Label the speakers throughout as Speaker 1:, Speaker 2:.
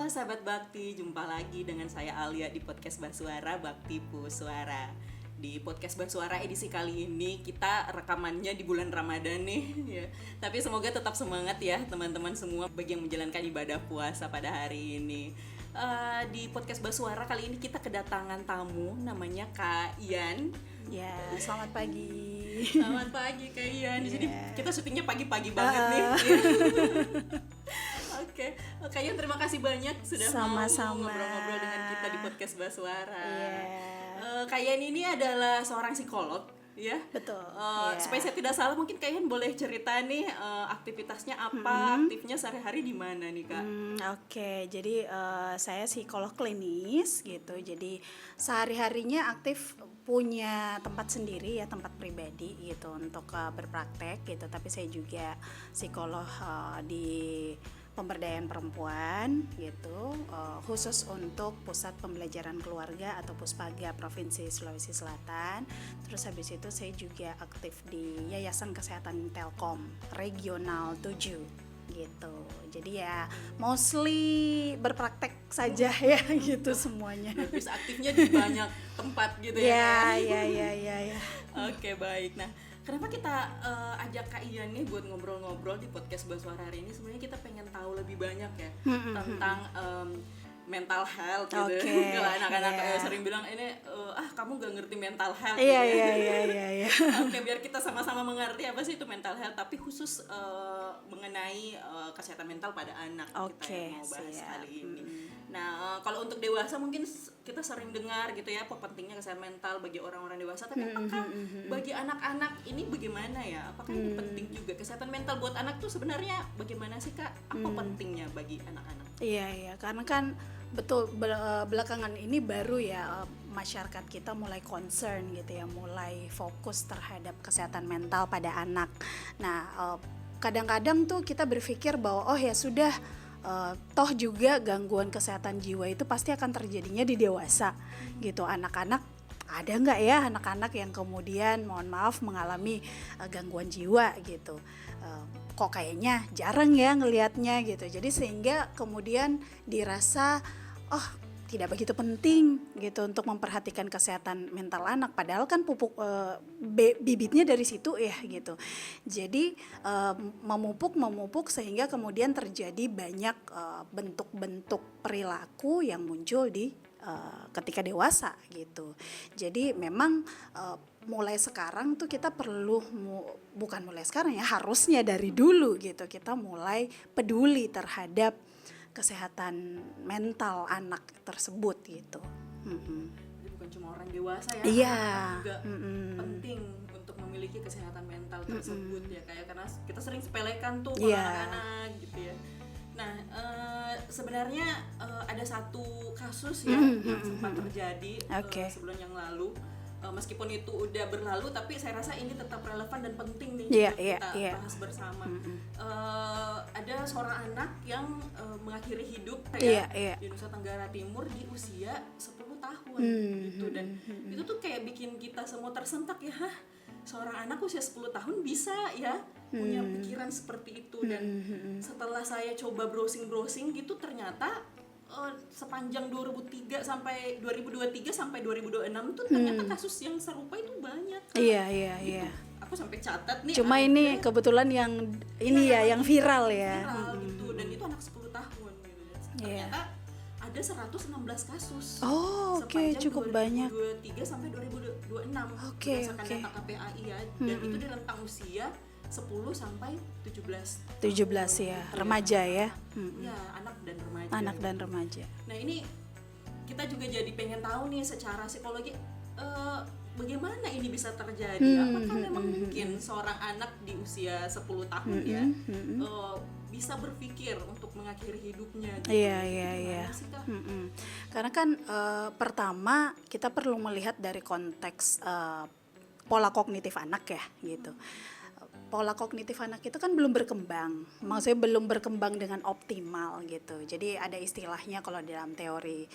Speaker 1: sahabat Bakti, jumpa lagi dengan saya Alia di podcast Bahsuara Bakti Pussuara. Di podcast Bahsuara edisi kali ini kita rekamannya di bulan Ramadan nih ya. Tapi semoga tetap semangat ya teman-teman semua bagi yang menjalankan ibadah puasa pada hari ini. Di podcast Bahsuara kali ini kita kedatangan tamu namanya Kak Ian.
Speaker 2: Ya, selamat pagi.
Speaker 1: Selamat pagi Kak Ian. Di sini kita syutingnya pagi-pagi banget nih. Oke, Kak Ian terima kasih banyak sudah mau ngobrol-ngobrol dengan kita di podcast Bahsuara. Kak Ian ini adalah seorang psikolog, ya.
Speaker 2: Betul.
Speaker 1: Supaya saya tidak salah, mungkin Kak Ian boleh cerita nih aktivitasnya apa, aktifnya sehari-hari di mana nih Kak?
Speaker 2: Oke, jadi saya psikolog klinis gitu. Jadi sehari-harinya aktif punya tempat sendiri ya, tempat pribadi gitu untuk berpraktek gitu. Tapi saya juga psikolog di pemberdayaan perempuan gitu, khusus untuk Pusat Pembelajaran Keluarga atau Puspaga Provinsi Sulawesi Selatan. Terus habis itu saya juga aktif di Yayasan Kesehatan Telkom Regional 7 gitu. Jadi ya mostly berpraktek saja ya gitu semuanya.
Speaker 1: Bisa aktifnya di banyak tempat gitu ya.
Speaker 2: Ya.
Speaker 1: Oke, baik. Nah, kenapa kita ajak Kak Ian nih buat ngobrol-ngobrol di podcast Bahsuara hari ini? Sebenarnya kita pengen tahu lebih banyak ya tentang mental health gitu. Kalau anak-anak sering bilang ini kamu gak ngerti mental health gitu.
Speaker 2: Iya.
Speaker 1: Oke, biar kita sama-sama mengerti apa sih itu mental health, tapi khusus mengenai kesehatan mental pada anak kita yang mau bahas kali ini. Nah, kalau untuk dewasa mungkin kita sering dengar gitu ya, apa pentingnya kesehatan mental bagi orang-orang dewasa, tapi apakah bagi anak-anak ini bagaimana ya? Apakah ini penting juga kesehatan mental buat anak tuh sebenarnya bagaimana sih Kak? Apa pentingnya bagi anak-anak?
Speaker 2: Iya, karena kan betul belakangan ini baru ya masyarakat kita mulai concern gitu ya, mulai fokus terhadap kesehatan mental pada anak. Nah, kadang-kadang tuh kita berpikir bahwa oh ya sudah, toh juga gangguan kesehatan jiwa itu pasti akan terjadinya di dewasa gitu. Anak-anak ada nggak ya anak-anak yang kemudian mohon maaf mengalami gangguan jiwa gitu, kok kayaknya jarang ya ngelihatnya gitu. Jadi sehingga kemudian dirasa oh tidak begitu penting gitu untuk memperhatikan kesehatan mental anak, padahal kan pupuk bibitnya dari situ ya gitu. Jadi memupuk sehingga kemudian terjadi banyak bentuk-bentuk perilaku yang muncul di ketika dewasa gitu. Jadi memang mulai sekarang tuh kita perlu, bukan mulai sekarang ya, harusnya dari dulu gitu kita mulai peduli terhadap kesehatan mental anak tersebut gitu.
Speaker 1: Jadi bukan cuma orang dewasa ya, juga penting untuk memiliki kesehatan mental tersebut ya, kayak karena kita sering sepelekan tuh anak-anak gitu ya. Nah, sebenarnya ada satu kasus ya yang sempat terjadi sebulan yang lalu. Meskipun itu udah berlalu, tapi saya rasa ini tetap relevan dan penting nih untuk kita bahas bersama. Ada seorang anak yang mengakhiri hidup di Nusa Tenggara Timur di usia 10 tahun gitu, dan itu tuh kayak bikin kita semua tersentak ya, seorang anak usia 10 tahun bisa ya punya pikiran seperti itu. Dan setelah saya coba browsing gitu, ternyata sepanjang 2023 sampai 2026 tuh ternyata kasus yang serupa itu banyak.
Speaker 2: Iya.
Speaker 1: Aku sampai catat nih.
Speaker 2: Cuma ini kebetulan yang ini yang viral ya.
Speaker 1: Viral gitu, dan itu anak 10 tahun gitu. Ternyata ada 116 kasus.
Speaker 2: Oh, oke, cukup banyak.
Speaker 1: 2023 sampai 2026 berdasarkan data KPAI ya. Dan itu di rentang usia 10 sampai 17
Speaker 2: ya, remaja ya.
Speaker 1: Ya, anak dan remaja. Nah, ini kita juga jadi pengen tahu nih secara psikologi bagaimana ini bisa terjadi. Apakah memang mungkin seorang anak di usia 10 tahun bisa berpikir untuk mengakhiri hidupnya gitu.
Speaker 2: Iya. Karena kan pertama kita perlu melihat dari konteks pola kognitif anak ya gitu. Pola kognitif anak itu kan belum berkembang, maksudnya belum berkembang dengan optimal gitu. Jadi ada istilahnya kalau dalam teori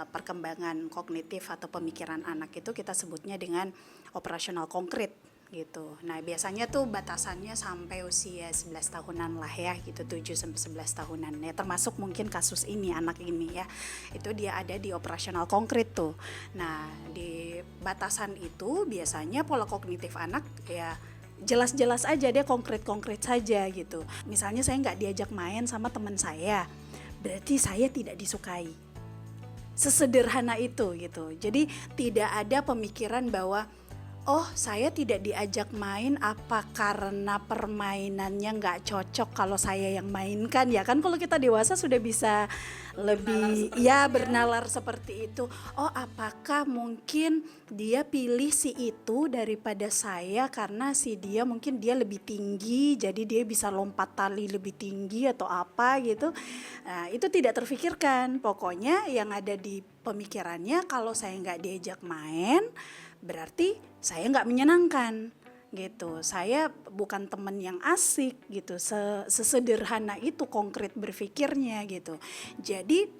Speaker 2: perkembangan kognitif atau pemikiran anak itu kita sebutnya dengan operasional konkret gitu. Nah, biasanya tuh batasannya sampai usia 11 tahunan lah ya gitu, 7 sampai 11 tahunan. Ya termasuk mungkin kasus ini, anak ini ya. Itu dia ada di operasional konkret tuh. Nah, di batasan itu biasanya pola kognitif anak ya jelas-jelas aja, dia konkret-konkret saja gitu. Misalnya saya nggak diajak main sama teman saya, berarti saya tidak disukai. Sesederhana itu gitu. Jadi tidak ada pemikiran bahwa oh saya tidak diajak main apa karena permainannya nggak cocok kalau saya yang mainkan, ya kan. Kalau kita dewasa sudah bisa lebih bernalar seperti itu. Oh apakah mungkin dia pilih si itu daripada saya karena si dia mungkin dia lebih tinggi jadi dia bisa lompat tali lebih tinggi atau apa gitu. Nah itu tidak terfikirkan. Pokoknya yang ada di pemikirannya kalau saya nggak diajak main berarti saya nggak menyenangkan gitu, saya bukan teman yang asik gitu, sesederhana itu konkret berpikirnya gitu. Jadi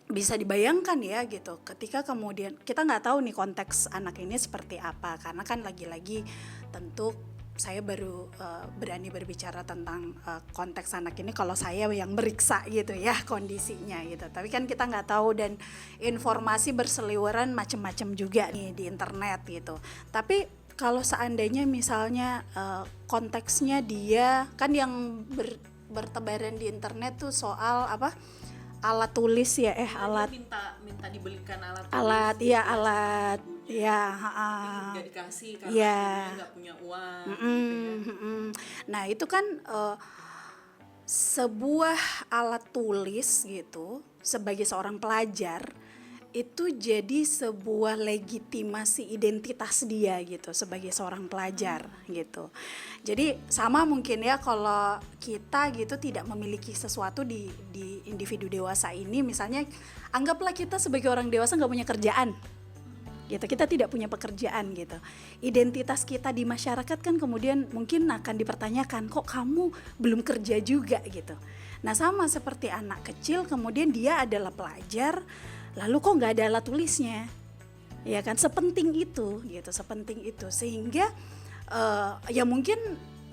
Speaker 2: bisa dibayangkan ya gitu, ketika kemudian kita nggak tahu nih konteks anak ini seperti apa, karena kan lagi-lagi tentu saya baru berani berbicara tentang konteks anak ini kalau saya yang meriksa gitu ya kondisinya gitu. Tapi kan kita nggak tahu dan informasi berseliweran macam-macam juga nih di internet gitu. Tapi kalau seandainya misalnya konteksnya dia kan yang bertebaran di internet tuh soal apa? Alat tulis ya alat
Speaker 1: minta dibelikan alat nggak dikasih karena dia nggak punya uang gitu ya.
Speaker 2: Nah itu kan sebuah alat tulis gitu sebagai seorang pelajar itu jadi sebuah legitimasi identitas dia gitu sebagai seorang pelajar gitu. Jadi sama mungkin ya kalau kita gitu tidak memiliki sesuatu di individu dewasa ini, misalnya anggaplah kita sebagai orang dewasa nggak punya kerjaan gitu, kita tidak punya pekerjaan gitu. Identitas kita di masyarakat kan kemudian mungkin akan dipertanyakan, kok kamu belum kerja juga gitu. Nah sama seperti anak kecil kemudian dia adalah pelajar, lalu kok nggak ada alat tulisnya, ya kan, sepenting itu gitu, sepenting itu sehingga ya mungkin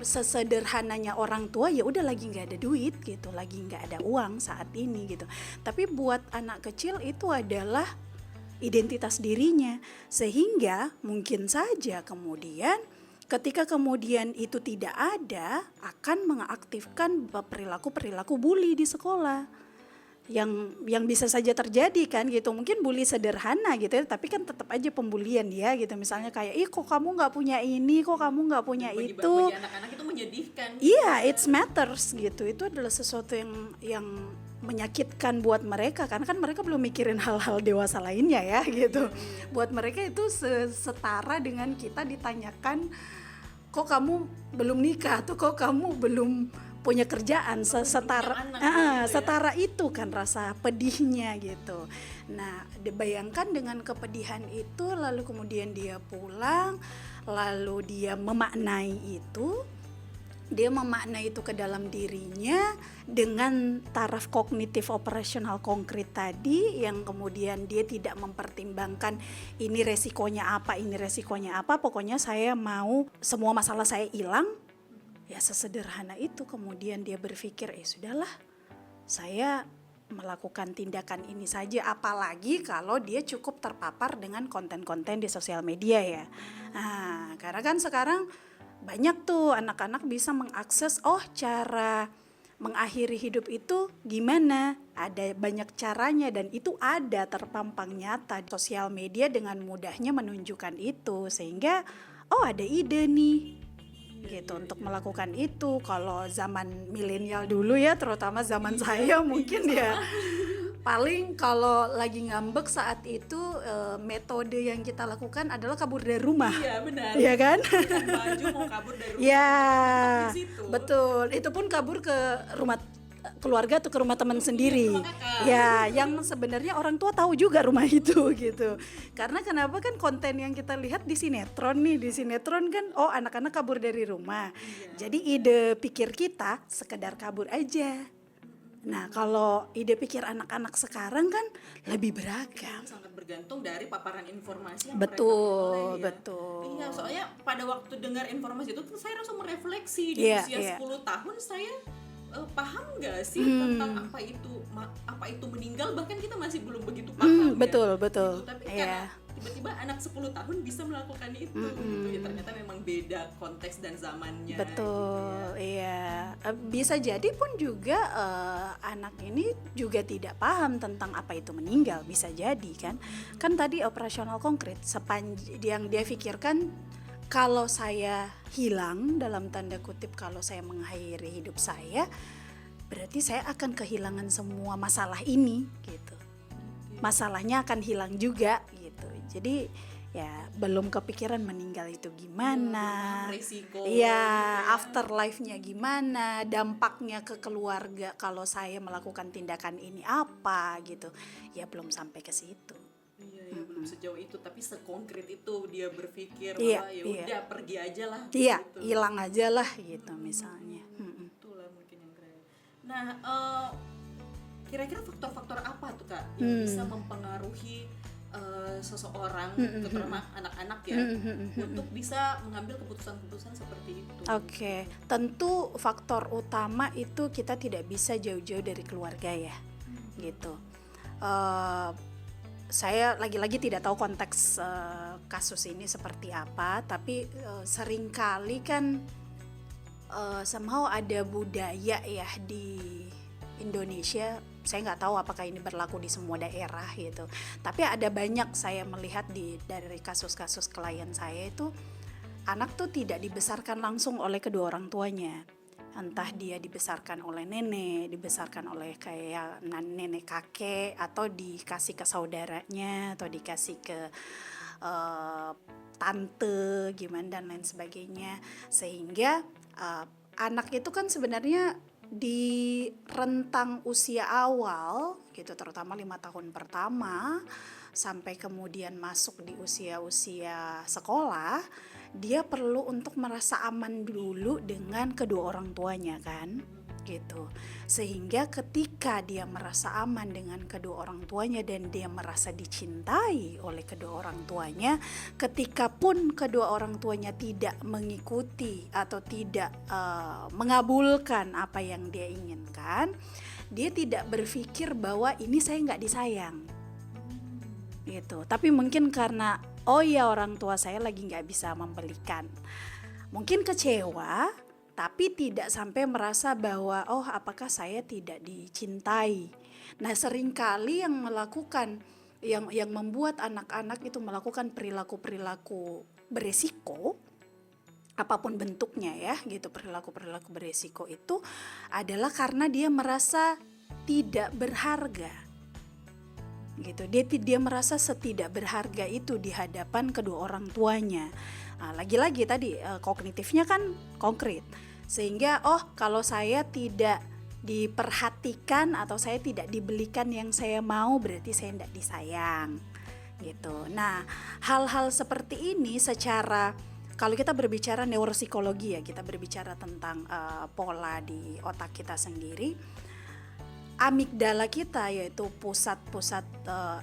Speaker 2: sesederhananya orang tua ya udah lagi nggak ada duit gitu, lagi nggak ada uang saat ini gitu. Tapi buat anak kecil itu adalah identitas dirinya, sehingga mungkin saja kemudian ketika kemudian itu tidak ada akan mengaktifkan perilaku bully di sekolah. Yang bisa saja terjadi kan gitu, mungkin bully sederhana gitu ya, tapi kan tetap aja pembulian ya gitu, misalnya kayak kok kamu nggak punya ini, kok kamu nggak punya itu.
Speaker 1: Bagi anak-anak itu menyedihkan.
Speaker 2: Iya, it matters gitu, itu adalah sesuatu yang menyakitkan buat mereka karena kan mereka belum mikirin hal-hal dewasa lainnya ya gitu. Buat mereka itu setara dengan kita ditanyakan kok kamu belum nikah atau kok kamu belum punya kerjaan, setara itu kan rasa pedihnya gitu. Nah dibayangkan dengan kepedihan itu, lalu kemudian dia pulang, lalu dia memaknai itu ke dalam dirinya dengan taraf kognitif operasional konkret tadi, yang kemudian dia tidak mempertimbangkan ini resikonya apa, pokoknya saya mau semua masalah saya hilang. Ya sesederhana itu, kemudian dia berpikir sudahlah saya melakukan tindakan ini saja, apalagi kalau dia cukup terpapar dengan konten-konten di sosial media ya. Nah, karena kan sekarang banyak tuh anak-anak bisa mengakses cara mengakhiri hidup itu gimana, ada banyak caranya dan itu ada terpampang nyata di sosial media, dengan mudahnya menunjukkan itu sehingga ada ide nih gitu untuk melakukan itu. Kalau zaman milenial dulu ya, terutama zaman saya mungkin ya paling kalau lagi ngambek saat itu metode yang kita lakukan adalah kabur dari rumah.
Speaker 1: Iya benar.
Speaker 2: Iya kan?
Speaker 1: Baju mau kabur dari rumah.
Speaker 2: Ya betul. Itu pun kabur ke rumah keluarga atau ke rumah teman sendiri. Ya, yang sebenarnya orang tua tahu juga rumah itu gitu. Karena kenapa kan konten yang kita lihat di sinetron kan anak-anak kabur dari rumah. Jadi ide pikir kita sekedar kabur aja. Nah, kalau ide pikir anak-anak sekarang kan lebih beragam.
Speaker 1: Sangat bergantung dari paparan informasi yang
Speaker 2: Betul,
Speaker 1: mereka peroleh ya.
Speaker 2: betul.
Speaker 1: Iya, soalnya pada waktu dengar informasi itu tuh saya langsung merefleksi di usia 10 tahun saya paham nggak sih tentang apa itu meninggal, bahkan kita masih belum begitu paham
Speaker 2: betul,
Speaker 1: ya.
Speaker 2: betul.
Speaker 1: Gitu. Tapi karena tiba-tiba anak 10 tahun bisa melakukan itu gitu ya, ternyata memang beda konteks dan zamannya.
Speaker 2: Betul,
Speaker 1: gitu ya.
Speaker 2: iya. Bisa jadi pun juga anak ini juga tidak paham tentang apa itu meninggal, bisa jadi kan. Kan tadi operasional konkret, yang dia pikirkan kalau saya hilang dalam tanda kutip, kalau saya mengakhiri hidup saya, berarti saya akan kehilangan semua masalah ini gitu. Masalahnya akan hilang juga gitu. Jadi ya belum kepikiran meninggal itu gimana,
Speaker 1: resiko,
Speaker 2: ya afterlife-nya gimana, dampaknya ke keluarga kalau saya melakukan tindakan ini apa gitu, ya belum sampai ke situ.
Speaker 1: Iya, belum sejauh itu, tapi sekonkret itu dia berpikir
Speaker 2: Iya,
Speaker 1: bahwa ya udah pergi aja lah.
Speaker 2: Iya,
Speaker 1: gitu.
Speaker 2: hilang aja lah gitu misalnya.
Speaker 1: Itulah mungkin yang keren. Nah, kira-kira faktor-faktor apa tuh Kak yang bisa mempengaruhi seseorang, terutama anak-anak ya, untuk bisa mengambil keputusan-keputusan seperti itu?
Speaker 2: Oke, tentu faktor utama itu kita tidak bisa jauh-jauh dari keluarga ya, gitu. Saya lagi-lagi tidak tahu konteks kasus ini seperti apa, tapi seringkali kan somehow ada budaya ya di Indonesia. Saya nggak tahu apakah ini berlaku di semua daerah gitu. Tapi ada banyak saya melihat dari kasus-kasus klien saya itu anak tuh tidak dibesarkan langsung oleh kedua orang tuanya. Entah dia dibesarkan oleh nenek, dibesarkan oleh kayak nenek kakek, atau dikasih ke saudaranya, atau dikasih ke tante gimana dan lain sebagainya. Sehingga anak itu kan sebenarnya di rentang usia awal gitu, terutama 5 tahun pertama sampai kemudian masuk di usia-usia sekolah, dia perlu untuk merasa aman dulu dengan kedua orang tuanya kan gitu. Sehingga ketika dia merasa aman dengan kedua orang tuanya dan dia merasa dicintai oleh kedua orang tuanya, ketika pun kedua orang tuanya tidak mengikuti atau tidak mengabulkan apa yang dia inginkan, dia tidak berpikir bahwa ini saya nggak disayang gitu. Tapi mungkin karena oh ya orang tua saya lagi nggak bisa membelikan, mungkin kecewa, tapi tidak sampai merasa bahwa oh apakah saya tidak dicintai. Nah seringkali yang melakukan yang membuat anak-anak itu melakukan perilaku-perilaku beresiko, apapun bentuknya ya gitu, perilaku-perilaku beresiko itu adalah karena dia merasa tidak berharga gitu. Dia merasa setidak berharga itu di hadapan kedua orang tuanya. Nah, lagi-lagi tadi kognitifnya kan konkret, sehingga oh kalau saya tidak diperhatikan atau saya tidak dibelikan yang saya mau berarti saya tidak disayang gitu. Nah hal-hal seperti ini secara kalau kita berbicara neuropsikologi ya, kita berbicara tentang pola di otak kita sendiri. Amigdala kita, yaitu pusat-pusat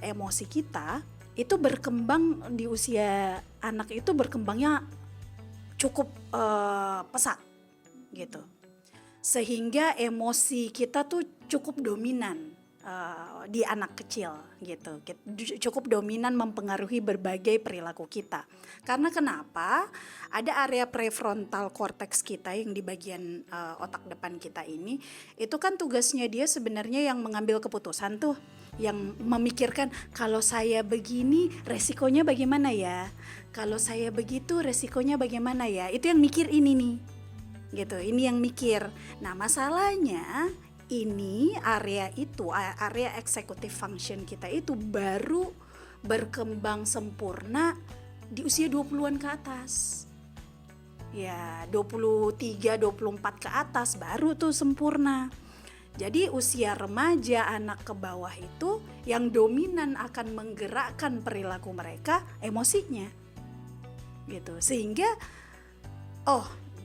Speaker 2: emosi kita, itu berkembang di usia anak itu berkembangnya cukup pesat gitu, sehingga emosi kita tuh cukup dominan di anak kecil gitu, cukup dominan mempengaruhi berbagai perilaku kita. Karena kenapa? Ada area prefrontal cortex kita yang di bagian otak depan kita ini, itu kan tugasnya dia sebenarnya yang mengambil keputusan tuh, yang memikirkan kalau saya begini resikonya bagaimana ya, kalau saya begitu resikonya bagaimana ya, itu yang mikir ini nih gitu, ini yang mikir. Nah masalahnya ini area executive function kita itu baru berkembang sempurna di usia 20-an ke atas. Ya, 23, 24 ke atas baru tuh sempurna. Jadi usia remaja, anak ke bawah itu yang dominan akan menggerakkan perilaku mereka emosinya. Gitu. Sehingga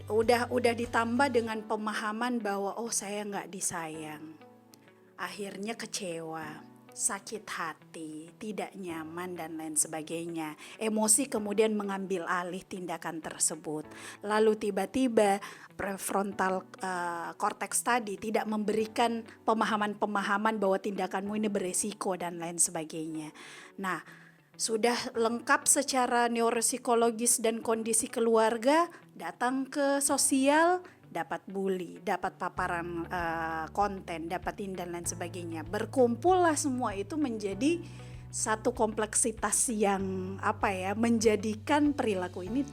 Speaker 2: udah ditambah dengan pemahaman bahwa oh saya nggak disayang, akhirnya kecewa, sakit hati, tidak nyaman dan lain sebagainya. Emosi kemudian mengambil alih tindakan tersebut. Lalu tiba-tiba prefrontal cortex tadi tidak memberikan pemahaman-pemahaman bahwa tindakanmu ini beresiko dan lain sebagainya. Nah, sudah lengkap secara neuropsikologis dan kondisi keluarga, datang ke sosial, dapat bully, dapat paparan konten, dapat dan lain sebagainya. Berkumpullah semua itu menjadi satu kompleksitas yang menjadikan perilaku ini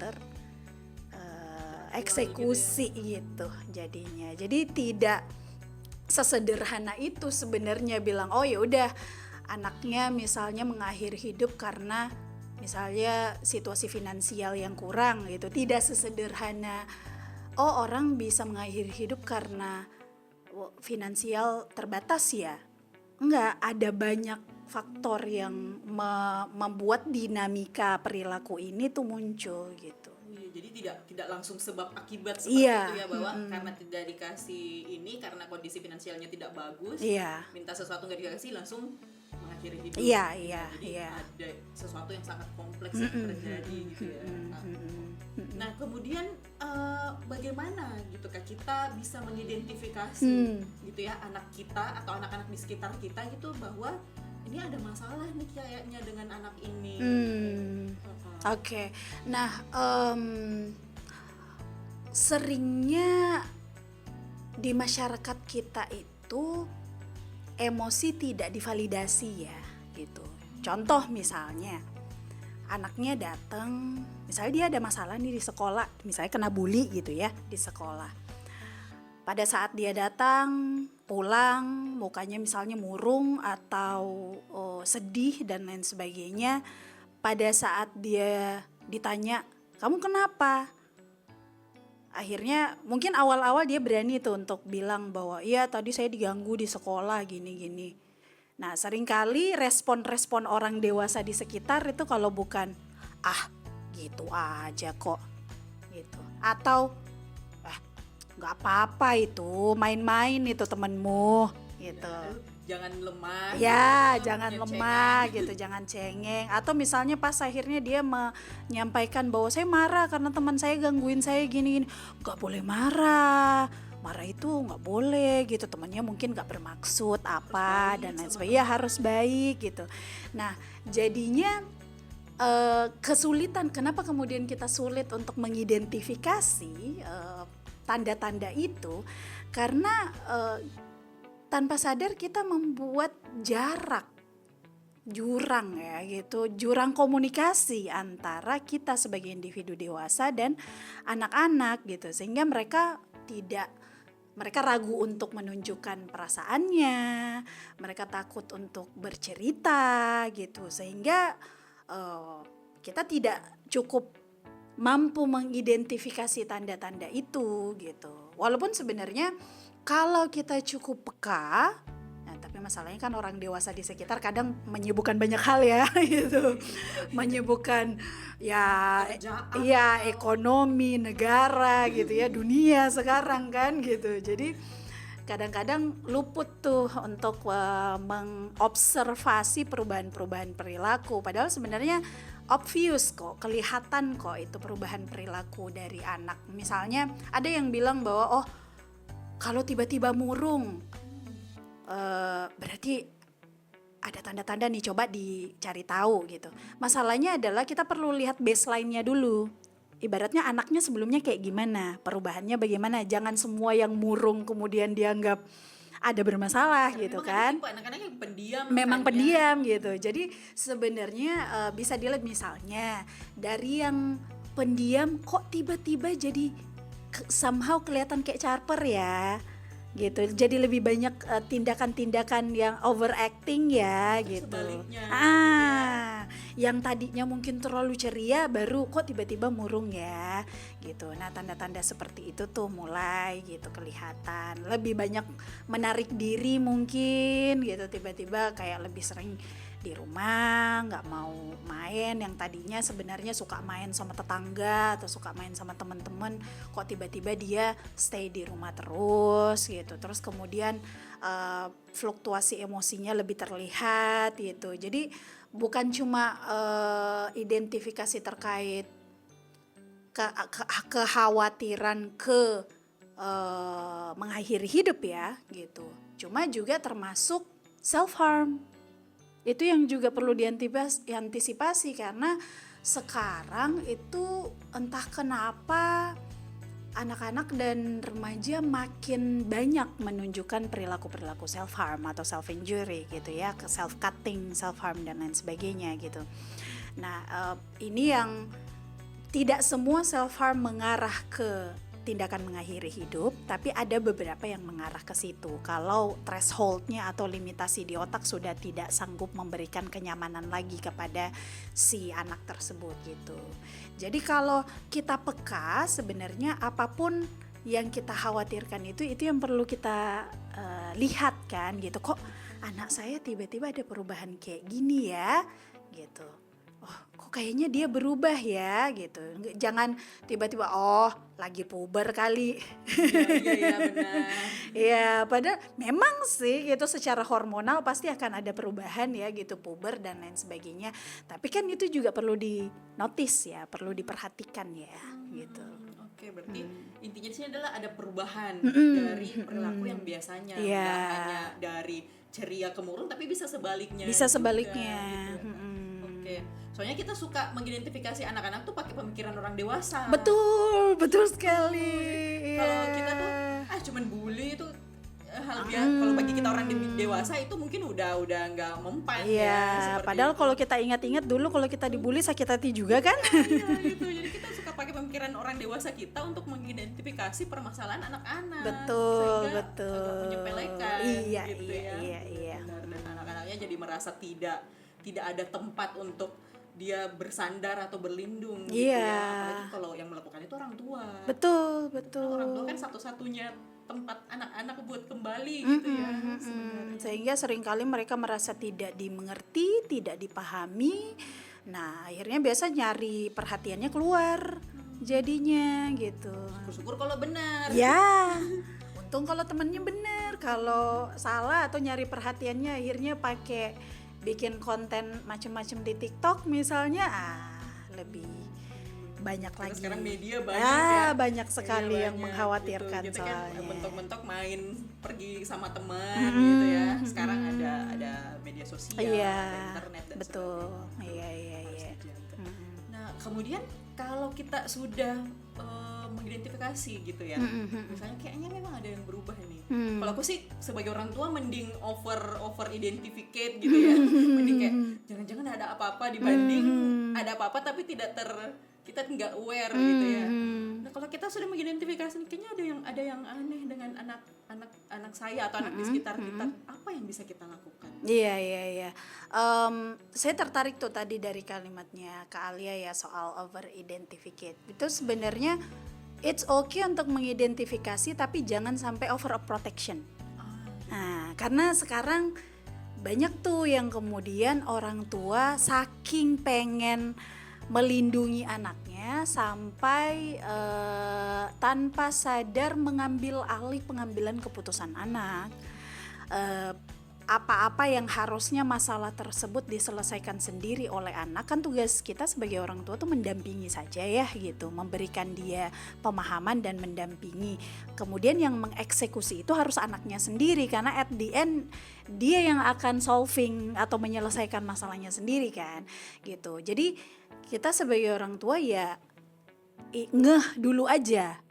Speaker 2: eksekusi gitu jadinya. Jadi tidak sesederhana itu sebenarnya bilang oh ya udah anaknya misalnya mengakhiri hidup karena misalnya situasi finansial yang kurang gitu. Tidak sesederhana orang bisa mengakhiri hidup karena finansial terbatas ya. Enggak, ada banyak faktor yang membuat dinamika perilaku ini tuh muncul gitu.
Speaker 1: Jadi tidak langsung sebab akibat seperti itu ya, bahwa karena tidak dikasih ini, karena kondisi finansialnya tidak bagus, minta sesuatu nggak dikasih langsung mengakhiri hidup. Jadi ada sesuatu yang sangat kompleks yang terjadi gitu ya. Nah kemudian bagaimana gitu Kak kita bisa mengidentifikasi gitu ya anak kita atau anak-anak di sekitar kita gitu bahwa ini ada masalah nih kayaknya dengan anak ini.
Speaker 2: Oke. Nah seringnya di masyarakat kita itu emosi tidak divalidasi ya gitu. Contoh misalnya anaknya datang, misalnya dia ada masalah nih di sekolah, misalnya kena bully gitu ya di sekolah. Pada saat dia datang, pulang, mukanya misalnya murung atau sedih dan lain sebagainya. Pada saat dia ditanya, kamu kenapa? Akhirnya mungkin awal-awal dia berani tuh untuk bilang bahwa iya tadi saya diganggu di sekolah gini-gini. Nah seringkali respon-respon orang dewasa di sekitar itu kalau bukan gitu aja kok gitu. Atau gak apa-apa itu main-main itu temenmu gitu.
Speaker 1: Jangan lemah.
Speaker 2: Ya, jangan lemah gitu, jangan cengeng. Atau misalnya pas akhirnya dia menyampaikan bahwa saya marah karena teman saya gangguin saya gini-gini. Gak boleh marah. Marah itu gak boleh gitu. Temannya mungkin gak bermaksud apa dan lain sebagainya. Harus baik gitu. Nah, jadinya kesulitan. Kenapa kemudian kita sulit untuk mengidentifikasi tanda-tanda itu? Karena tanpa sadar kita membuat jurang ya gitu, jurang komunikasi antara kita sebagai individu dewasa dan anak-anak gitu, sehingga mereka ragu untuk menunjukkan perasaannya, mereka takut untuk bercerita gitu, sehingga kita tidak cukup mampu mengidentifikasi tanda-tanda itu gitu. Walaupun sebenarnya kalau kita cukup peka, tapi masalahnya kan orang dewasa di sekitar kadang menyibukkan banyak hal ya gitu. Menyibukkan ekonomi negara gitu ya, dunia sekarang kan gitu. Jadi kadang-kadang luput tuh untuk mengobservasi perubahan-perubahan perilaku. Padahal sebenarnya obvious kok, kelihatan kok itu perubahan perilaku dari anak. Misalnya ada yang bilang bahwa kalau tiba-tiba murung berarti ada tanda-tanda nih, coba dicari tahu gitu. Masalahnya adalah kita perlu lihat baseline-nya dulu. Ibaratnya anaknya sebelumnya kayak gimana, perubahannya bagaimana. Jangan semua yang murung kemudian dianggap ada bermasalah gitu kan.
Speaker 1: Anak-anak yang pendiam.
Speaker 2: Memang pendiam gitu. Jadi sebenarnya bisa dilihat misalnya dari yang pendiam kok tiba-tiba jadi somehow kelihatan kayak caper ya gitu. Jadi lebih banyak tindakan-tindakan yang overacting ya gitu.
Speaker 1: Sebaliknya,
Speaker 2: yang tadinya mungkin terlalu ceria baru kok tiba-tiba murung ya gitu. Nah tanda-tanda seperti itu tuh mulai gitu kelihatan. Lebih banyak menarik diri mungkin gitu, tiba-tiba kayak lebih sering di rumah, nggak mau main, yang tadinya sebenarnya suka main sama tetangga atau suka main sama teman-teman, kok tiba-tiba dia stay di rumah terus gitu. Terus kemudian fluktuasi emosinya lebih terlihat gitu. Jadi bukan cuma identifikasi terkait kekhawatiran mengakhiri hidup ya gitu. Cuma juga termasuk self harm. Itu yang juga perlu diantisipasi karena sekarang itu entah kenapa anak-anak dan remaja makin banyak menunjukkan perilaku-perilaku self harm atau self injury gitu ya, self cutting, self harm dan lain sebagainya gitu. Nah, ini yang tidak semua self harm mengarah ke tindakan mengakhiri hidup, tapi ada beberapa yang mengarah ke situ. Kalau thresholdnya atau limitasi di otak sudah tidak sanggup memberikan kenyamanan lagi kepada si anak tersebut gitu. Jadi kalau kita peka, sebenarnya apapun yang kita khawatirkan itu yang perlu kita lihat kan gitu. Kok anak saya tiba-tiba ada perubahan kayak gini ya gitu. Oh, kok kayaknya dia berubah ya gitu. Jangan tiba-tiba lagi puber kali.
Speaker 1: Iya benar.
Speaker 2: Ya, padahal memang sih itu secara hormonal pasti akan ada perubahan ya gitu, puber dan lain sebagainya. Tapi kan itu juga perlu di notice ya, perlu diperhatikan ya gitu.
Speaker 1: Oke, berarti intinya di sini adalah ada perubahan dari perilaku yang biasanya, nggak hanya dari ceria ke murung, tapi bisa sebaliknya.
Speaker 2: Bisa sebaliknya.
Speaker 1: Juga, gitu. Oke, soalnya kita suka mengidentifikasi anak-anak tuh pakai pemikiran orang dewasa.
Speaker 2: Betul sekali.
Speaker 1: Kalau kita tuh cuman bully itu hal biasa. Kalau bagi kita orang dewasa itu mungkin udah nggak mempan ya.
Speaker 2: Padahal kalau kita ingat-ingat dulu kalau kita dibully sakit hati juga kan.
Speaker 1: Iya gitu. Jadi kita suka pakai pemikiran orang dewasa kita untuk mengidentifikasi permasalahan anak-anak.
Speaker 2: Betul.
Speaker 1: Agak menyepelekan.
Speaker 2: Iya.
Speaker 1: Benar, dan anak-anaknya jadi merasa tidak ada tempat untuk dia bersandar atau berlindung gitu ya. Apalagi kalau yang melakukan itu orang tua.
Speaker 2: Betul.
Speaker 1: Orang tua kan satu-satunya tempat anak-anak buat kembali gitu ya.
Speaker 2: Sehingga seringkali mereka merasa tidak dimengerti, tidak dipahami. Nah, akhirnya biasa nyari perhatiannya keluar jadinya gitu.
Speaker 1: Syukur kalau benar.
Speaker 2: Ya. Untung kalau temennya benar. Kalau salah atau nyari perhatiannya akhirnya pakai bikin konten macam-macam di TikTok misalnya, lebih banyak
Speaker 1: karena
Speaker 2: lagi.
Speaker 1: Sekarang media banyak
Speaker 2: banyak sekali yang
Speaker 1: banyak,
Speaker 2: mengkhawatirkan
Speaker 1: gitu. Kita
Speaker 2: soalnya.
Speaker 1: kan mentok-mentok main pergi sama teman gitu ya. Sekarang ada media sosial, ada internet dan
Speaker 2: betul.
Speaker 1: Iya. Nah, kemudian kalau kita sudah mengidentifikasi gitu ya, misalnya kayaknya memang ada yang berubah nih. Kalau aku sih sebagai orang tua mending over identificate gitu ya, mending kayak jangan-jangan ada apa-apa dibanding ada apa-apa tapi kita nggak aware gitu ya. Nah kalau kita sudah mengidentifikasi kayaknya ada yang aneh dengan anak saya atau anak di sekitar kita, apa yang bisa kita lakukan?
Speaker 2: Iya. Saya tertarik tuh tadi dari kalimatnya Kak Alia ya soal over identificate. Itu sebenarnya it's okay untuk mengidentifikasi tapi jangan sampai over protection. Nah, karena sekarang banyak tuh yang kemudian orang tua saking pengen melindungi anaknya sampai tanpa sadar mengambil alih pengambilan keputusan anak. Apa-apa yang harusnya masalah tersebut diselesaikan sendiri oleh anak, kan tugas kita sebagai orang tua tuh mendampingi saja ya gitu, memberikan dia pemahaman dan mendampingi. Kemudian yang mengeksekusi itu harus anaknya sendiri karena at the end dia yang akan solving atau menyelesaikan masalahnya sendiri kan gitu. Jadi kita sebagai orang tua ya ngeh dulu aja,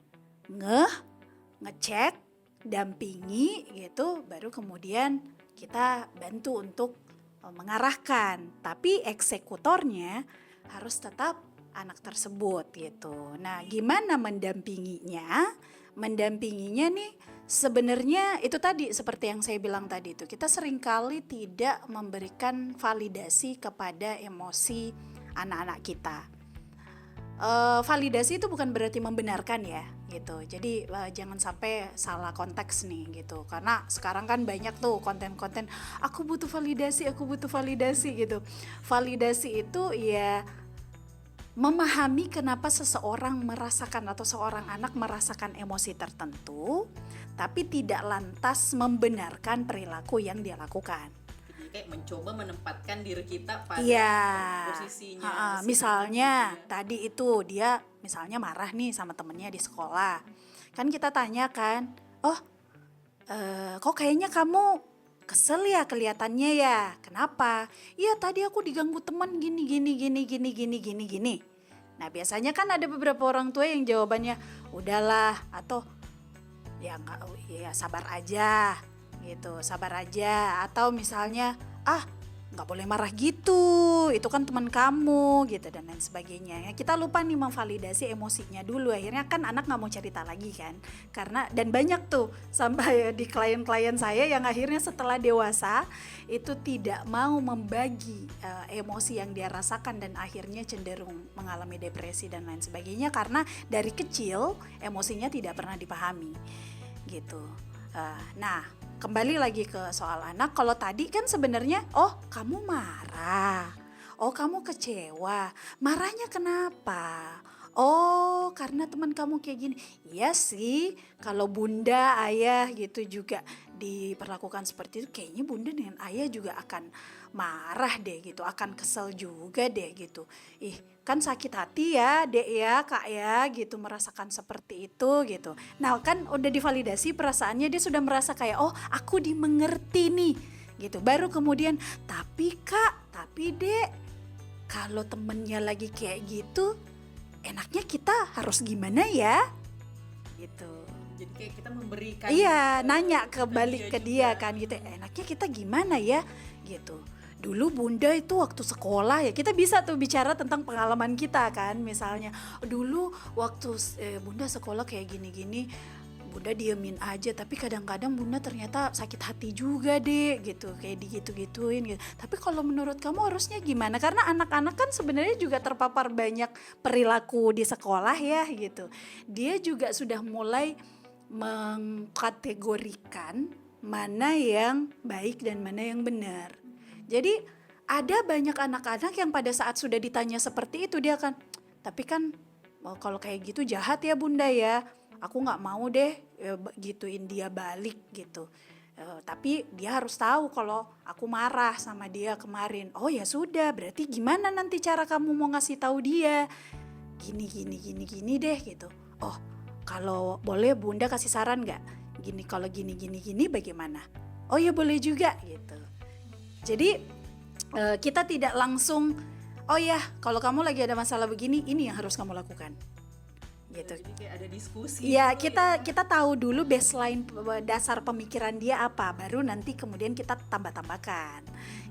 Speaker 2: ngecek, dampingi gitu, baru kemudian kita bantu untuk mengarahkan, tapi eksekutornya harus tetap anak tersebut gitu. Nah, gimana mendampinginya? Mendampinginya nih sebenarnya itu tadi seperti yang saya bilang tadi itu, kita seringkali tidak memberikan validasi kepada emosi anak-anak kita. validasi itu bukan berarti membenarkan ya gitu. Jadi jangan sampai salah konteks nih gitu. Karena sekarang kan banyak tuh konten-konten aku butuh validasi gitu. Validasi itu ya memahami kenapa seseorang merasakan atau seorang anak merasakan emosi tertentu, tapi tidak lantas membenarkan perilaku yang dia lakukan.
Speaker 1: Kayak mencoba menempatkan diri kita pada posisinya.
Speaker 2: Misalnya tadi itu dia misalnya marah nih sama temennya di sekolah, kan kita tanya kan, kok kayaknya kamu kesel ya kelihatannya ya, kenapa? Iya tadi aku diganggu teman gini. Nah biasanya kan ada beberapa orang tua yang jawabannya udahlah, atau ya nggak, ya sabar aja gitu, atau misalnya nggak boleh marah gitu, itu kan teman kamu gitu dan lain sebagainya. Ya, kita lupa nih memvalidasi emosinya dulu, akhirnya kan anak nggak mau cerita lagi kan, karena dan banyak tuh sampai di klien-klien saya yang akhirnya setelah dewasa itu tidak mau membagi emosi yang dia rasakan dan akhirnya cenderung mengalami depresi dan lain sebagainya karena dari kecil emosinya tidak pernah dipahami gitu. Nah kembali lagi ke soal anak, kalau tadi kan sebenarnya kamu marah, kamu kecewa, marahnya kenapa? Karena teman kamu kayak gini. Iya sih, kalau bunda, ayah gitu juga diperlakukan seperti itu, kayaknya bunda dengan ayah juga akan marah deh gitu, akan kesel juga deh gitu. Kan sakit hati ya dek ya kak ya gitu, merasakan seperti itu gitu. Nah kan udah divalidasi perasaannya, dia sudah merasa kayak aku dimengerti nih gitu. Baru kemudian tapi dek, kalau temennya lagi kayak gitu enaknya kita harus gimana ya gitu.
Speaker 1: Jadi kayak kita memberikan,
Speaker 2: nanya kebalik ke dia kan gitu, enaknya kita gimana ya gitu. Dulu bunda itu waktu sekolah ya, kita bisa tuh bicara tentang pengalaman kita kan, misalnya dulu waktu bunda sekolah kayak gini-gini, bunda diemin aja, tapi kadang-kadang bunda ternyata sakit hati juga deh gitu, kayak digitu-gituin gitu. Tapi kalau menurut kamu harusnya gimana? Karena anak-anak kan sebenarnya juga terpapar banyak perilaku di sekolah ya gitu. Dia juga sudah mulai mengkategorikan mana yang baik dan mana yang benar. Jadi ada banyak anak-anak yang pada saat sudah ditanya seperti itu dia akan, tapi kan kalau kayak gitu jahat ya bunda ya, aku gak mau deh gituin dia balik gitu. Tapi dia harus tahu kalau aku marah sama dia kemarin. Oh ya sudah, berarti gimana nanti cara kamu mau ngasih tahu dia? Gini deh gitu. Kalau boleh bunda kasih saran gak? Kalau gini bagaimana? Oh ya boleh juga gitu. Jadi kita tidak langsung kalau kamu lagi ada masalah begini, ini yang harus kamu lakukan gitu.
Speaker 1: Jadi kayak ada diskusi.
Speaker 2: Ya kita tahu dulu baseline dasar pemikiran dia apa, baru nanti kemudian kita tambahkan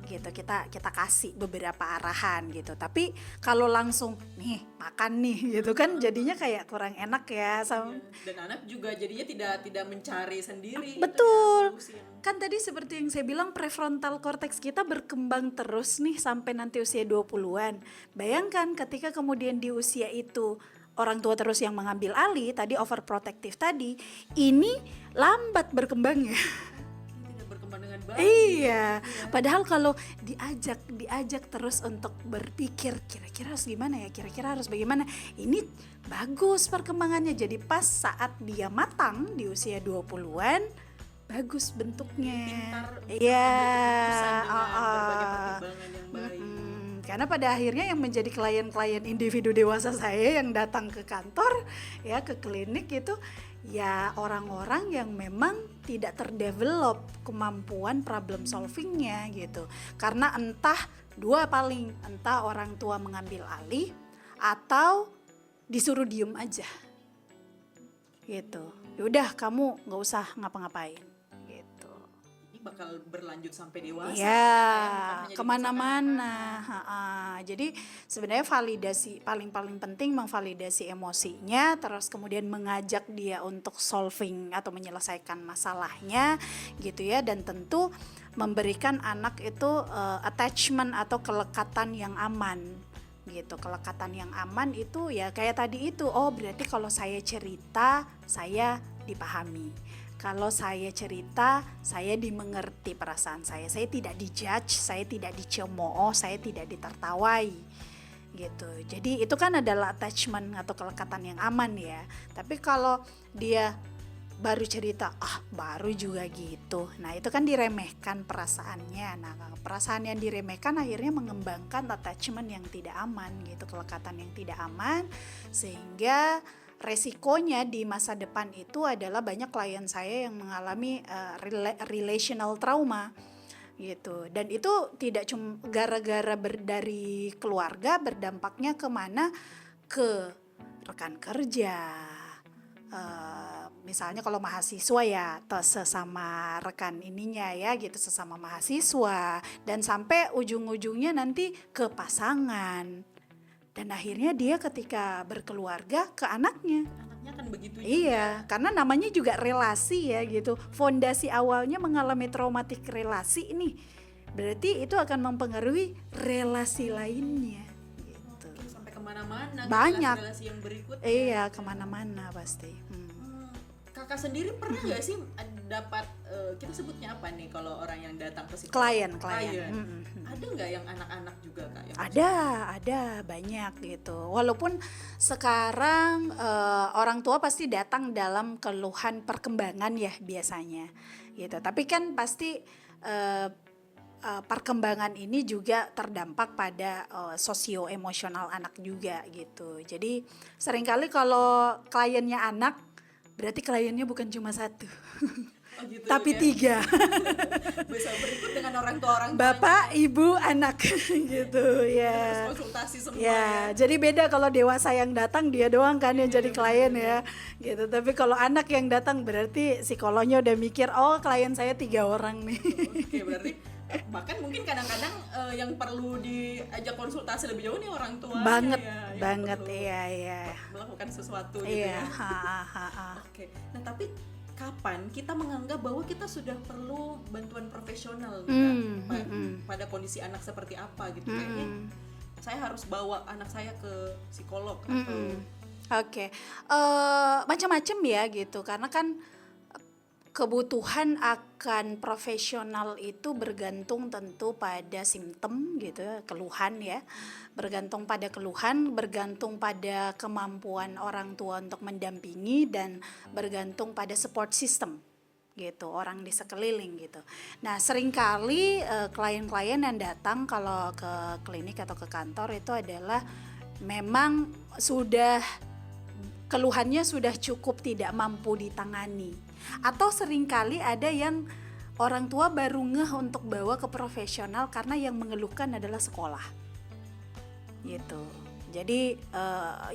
Speaker 2: gitu, kita kasih beberapa arahan gitu. Tapi kalau langsung nih makan nih gitu kan jadinya kayak kurang enak ya sama.
Speaker 1: Dan anak juga jadinya tidak mencari sendiri.
Speaker 2: Betul. Kan tadi seperti yang saya bilang, prefrontal cortex kita berkembang terus nih sampai nanti usia 20-an. Bayangkan ketika kemudian di usia itu orang tua terus yang mengambil alih, tadi overprotective tadi, ini lambat berkembangnya.
Speaker 1: Dengan baik.
Speaker 2: Iya. Padahal kalau diajak terus untuk berpikir kira-kira harus gimana ya, kira-kira harus bagaimana, ini bagus perkembangannya. Jadi pas saat dia matang di usia 20-an bagus bentuknya.
Speaker 1: Pintar.
Speaker 2: Iya.
Speaker 1: Berbagai pertimbangan yang baik.
Speaker 2: Karena pada akhirnya yang menjadi klien-klien individu dewasa saya yang datang ke kantor ya, ke klinik itu ya orang-orang yang memang tidak terdevelop kemampuan problem solvingnya gitu. Karena entah orang tua mengambil alih atau disuruh diem aja gitu. Yaudah kamu gak usah ngapa-ngapain gitu.
Speaker 1: Ini bakal berlanjut sampai dewasa
Speaker 2: ya, kemana-mana. Jadi sebenarnya validasi paling penting, memvalidasi emosinya, terus kemudian mengajak dia untuk solving atau menyelesaikan masalahnya gitu ya. Dan tentu memberikan anak itu attachment atau kelekatan yang aman gitu. Kelekatan yang aman itu ya kayak tadi itu, oh berarti kalau saya cerita saya dipahami, kalau saya cerita saya dimengerti perasaan saya tidak dijudge, saya tidak dicemooh, saya tidak ditertawai gitu. Jadi itu kan adalah attachment atau kelekatan yang aman ya. Tapi kalau dia baru cerita, baru juga gitu, nah itu kan diremehkan perasaannya. Nah perasaan yang diremehkan akhirnya mengembangkan attachment yang tidak aman gitu, kelekatan yang tidak aman, sehingga resikonya di masa depan itu adalah banyak klien saya yang mengalami relational trauma gitu. Dan itu tidak cuma gara-gara dari keluarga, berdampaknya kemana, ke rekan kerja, misalnya kalau mahasiswa ya sesama rekan ininya ya gitu, sesama mahasiswa, dan sampai ujung-ujungnya nanti ke pasangan, dan akhirnya dia ketika berkeluarga ke anaknya
Speaker 1: kan begitu juga.
Speaker 2: Iya, karena namanya juga relasi ya gitu. Fondasi awalnya mengalami traumatik relasi ini, berarti itu akan mempengaruhi relasi lainnya gitu.
Speaker 1: Sampai kemana-mana.
Speaker 2: Banyak.
Speaker 1: Relasi yang berikutnya.
Speaker 2: Iya, kemana-mana pasti.
Speaker 1: Kakak sendiri pernah nggak sih dapat kita sebutnya apa nih kalau orang yang datang ke psikolog?
Speaker 2: Klien.
Speaker 1: Ada nggak yang anak-anak juga Kak? Yang
Speaker 2: ada banyak gitu. Walaupun sekarang orang tua pasti datang dalam keluhan perkembangan ya biasanya gitu. Tapi kan pasti perkembangan ini juga terdampak pada sosio-emosional anak juga gitu. Jadi seringkali kalau kliennya anak, berarti kliennya bukan cuma satu, gitu, tapi ya? 3.
Speaker 1: Bisa berikut dengan orang tua
Speaker 2: bapak, ibu, anak gitu ya.
Speaker 1: Harus konsultasi semua
Speaker 2: ya. Jadi beda kalau dewasa yang datang dia doang kan yang jadi klien ya gitu. Tapi kalau anak yang datang berarti psikolognya udah mikir, oh klien saya 3 orang nih.
Speaker 1: Oke, berarti bahkan mungkin kadang-kadang yang perlu diajak konsultasi lebih jauh nih orang tua
Speaker 2: banget
Speaker 1: ya,
Speaker 2: iya
Speaker 1: melakukan sesuatu
Speaker 2: iya,
Speaker 1: gitu ya. Oke. Nah tapi kapan kita menganggap bahwa kita sudah perlu bantuan profesional pada kondisi anak seperti apa gitu, kayaknya saya harus bawa anak saya ke psikolog atau
Speaker 2: Oke. Macam-macam ya gitu, karena kan kebutuhan akan profesional itu bergantung tentu pada simptom gitu, keluhan ya, bergantung pada keluhan, bergantung pada kemampuan orang tua untuk mendampingi, dan bergantung pada support system gitu, orang di sekeliling gitu. Nah seringkali klien-klien yang datang kalau ke klinik atau ke kantor itu adalah memang sudah keluhannya sudah cukup tidak mampu ditangani. Atau seringkali ada yang orang tua baru ngeh untuk bawa ke profesional karena yang mengeluhkan adalah sekolah gitu. Jadi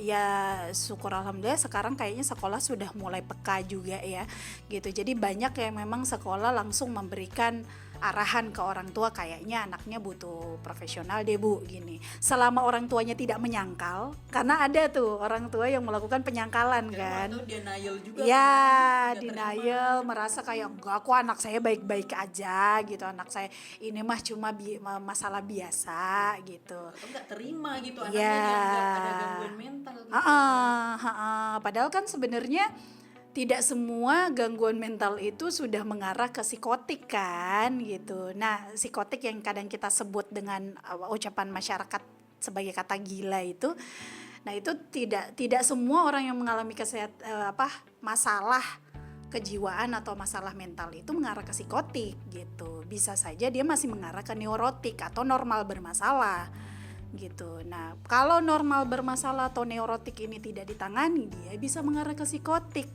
Speaker 2: ya syukur alhamdulillah sekarang kayaknya sekolah sudah mulai peka juga ya gitu. Jadi banyak yang memang sekolah langsung memberikan arahan ke orang tua, kayaknya anaknya butuh profesional deh bu gini, selama orang tuanya tidak menyangkal, karena ada tuh orang tua yang melakukan penyangkalan kan,
Speaker 1: denial juga
Speaker 2: ya kan? Denial, merasa kayak enggak kok anak saya baik-baik aja gitu, anak saya ini mah cuma masalah biasa gitu,
Speaker 1: atau enggak terima gitu anaknya yang ada gangguan mental gitu.
Speaker 2: Padahal kan sebenarnya tidak semua gangguan mental itu sudah mengarah ke psikotik kan gitu. Nah psikotik yang kadang kita sebut dengan ucapan masyarakat sebagai kata gila itu, nah itu tidak semua orang yang mengalami masalah kejiwaan atau masalah mental itu mengarah ke psikotik gitu. Bisa saja dia masih mengarah ke neurotik atau normal bermasalah gitu. Nah kalau normal bermasalah atau neurotik ini tidak ditangani, dia bisa mengarah ke psikotik,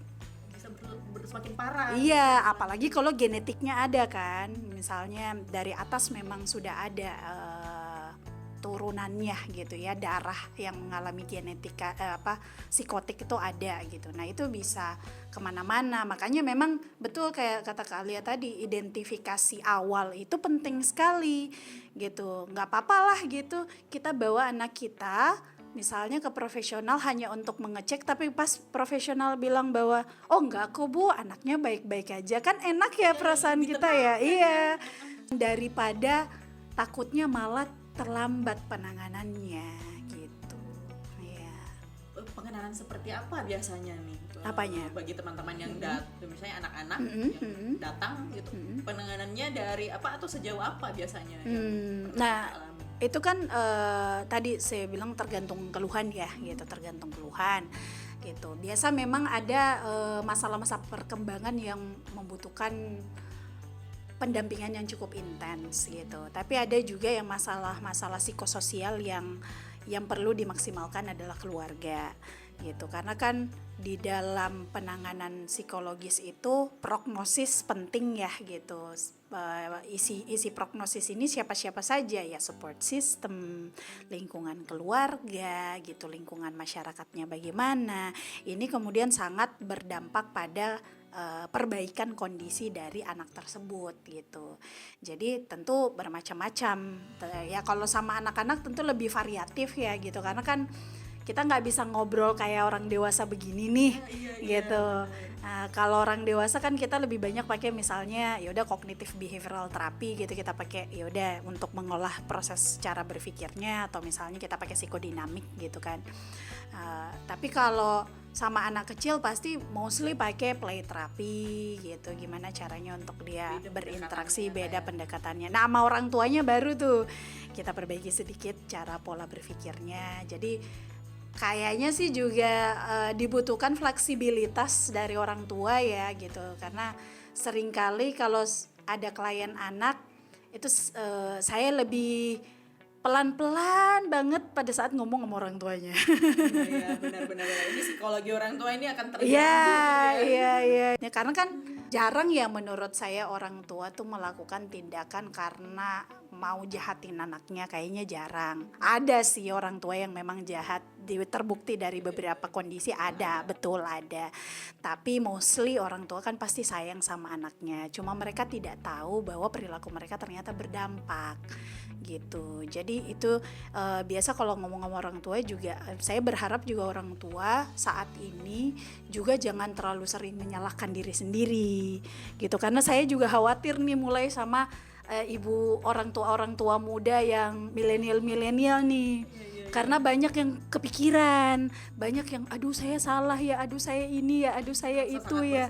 Speaker 1: semakin parah.
Speaker 2: Iya, apalagi kalau genetiknya ada kan, misalnya dari atas memang sudah ada turunannya gitu ya, darah yang mengalami genetika psikotik itu ada gitu. Nah itu bisa kemana-mana, makanya memang betul kayak kata Kak Alia tadi, identifikasi awal itu penting sekali gitu. Nggak apa-apa lah gitu kita bawa anak kita misalnya ke profesional hanya untuk mengecek, tapi pas profesional bilang bahwa oh enggak kok bu, anaknya baik-baik aja, kan enak ya perasaan kita ya. Iya, daripada takutnya malah terlambat penanganannya gitu.
Speaker 1: pengenalan seperti apa biasanya nih
Speaker 2: Apanya?
Speaker 1: bagi teman-teman yang misalnya anak-anak yang datang gitu, penanganannya dari apa atau sejauh apa biasanya yang
Speaker 2: Nah,
Speaker 1: alami?
Speaker 2: itu kan tadi saya bilang tergantung keluhan ya gitu, tergantung keluhan gitu. Biasa memang ada masalah-masalah perkembangan yang membutuhkan pendampingan yang cukup intens gitu. Tapi ada juga yang masalah psikososial yang perlu dimaksimalkan adalah keluarga gitu. Karena kan di dalam penanganan psikologis itu prognosis penting ya gitu. Isi prognosis ini siapa-siapa saja ya, support system, lingkungan keluarga gitu, lingkungan masyarakatnya bagaimana. Ini kemudian sangat berdampak pada perbaikan kondisi dari anak tersebut gitu. Jadi tentu bermacam-macam ya, kalau sama anak-anak tentu lebih variatif ya gitu, karena kan kita nggak bisa ngobrol kayak orang dewasa begini nih gitu. Nah, kalau orang dewasa kan kita lebih banyak pakai misalnya yaudah cognitive behavioral therapy gitu, kita pakai yaudah untuk mengolah proses cara berpikirnya, atau misalnya kita pakai psikodinamik gitu kan. Tapi kalau sama anak kecil pasti mostly pakai play therapy gitu, gimana caranya untuk dia berinteraksi, beda pendekatannya. Nah, sama orang tuanya baru tuh kita perbaiki sedikit cara pola berpikirnya. Jadi kayaknya sih juga dibutuhkan fleksibilitas dari orang tua ya gitu, karena seringkali kalau ada klien anak itu saya lebih pelan-pelan banget pada saat ngomong sama orang tuanya.
Speaker 1: Iya, benar-benar. Ini psikologi orang tua ini akan terganggu.
Speaker 2: Iya. Ya, karena kan jarang ya menurut saya orang tua tuh melakukan tindakan karena mau jahatin anaknya, kayaknya jarang. Ada sih orang tua yang memang jahat, terbukti dari beberapa kondisi ada, betul ada. Tapi mostly orang tua kan pasti sayang sama anaknya. Cuma mereka tidak tahu bahwa perilaku mereka ternyata berdampak gitu. Jadi itu biasa kalau ngomong sama orang tua juga, saya berharap juga orang tua saat ini juga jangan terlalu sering menyalahkan diri sendiri gitu, karena saya juga khawatir nih mulai sama ibu orang tua muda yang milenial nih. Karena banyak yang kepikiran, banyak yang aduh saya salah ya, aduh saya ini ya, aduh saya itu ya,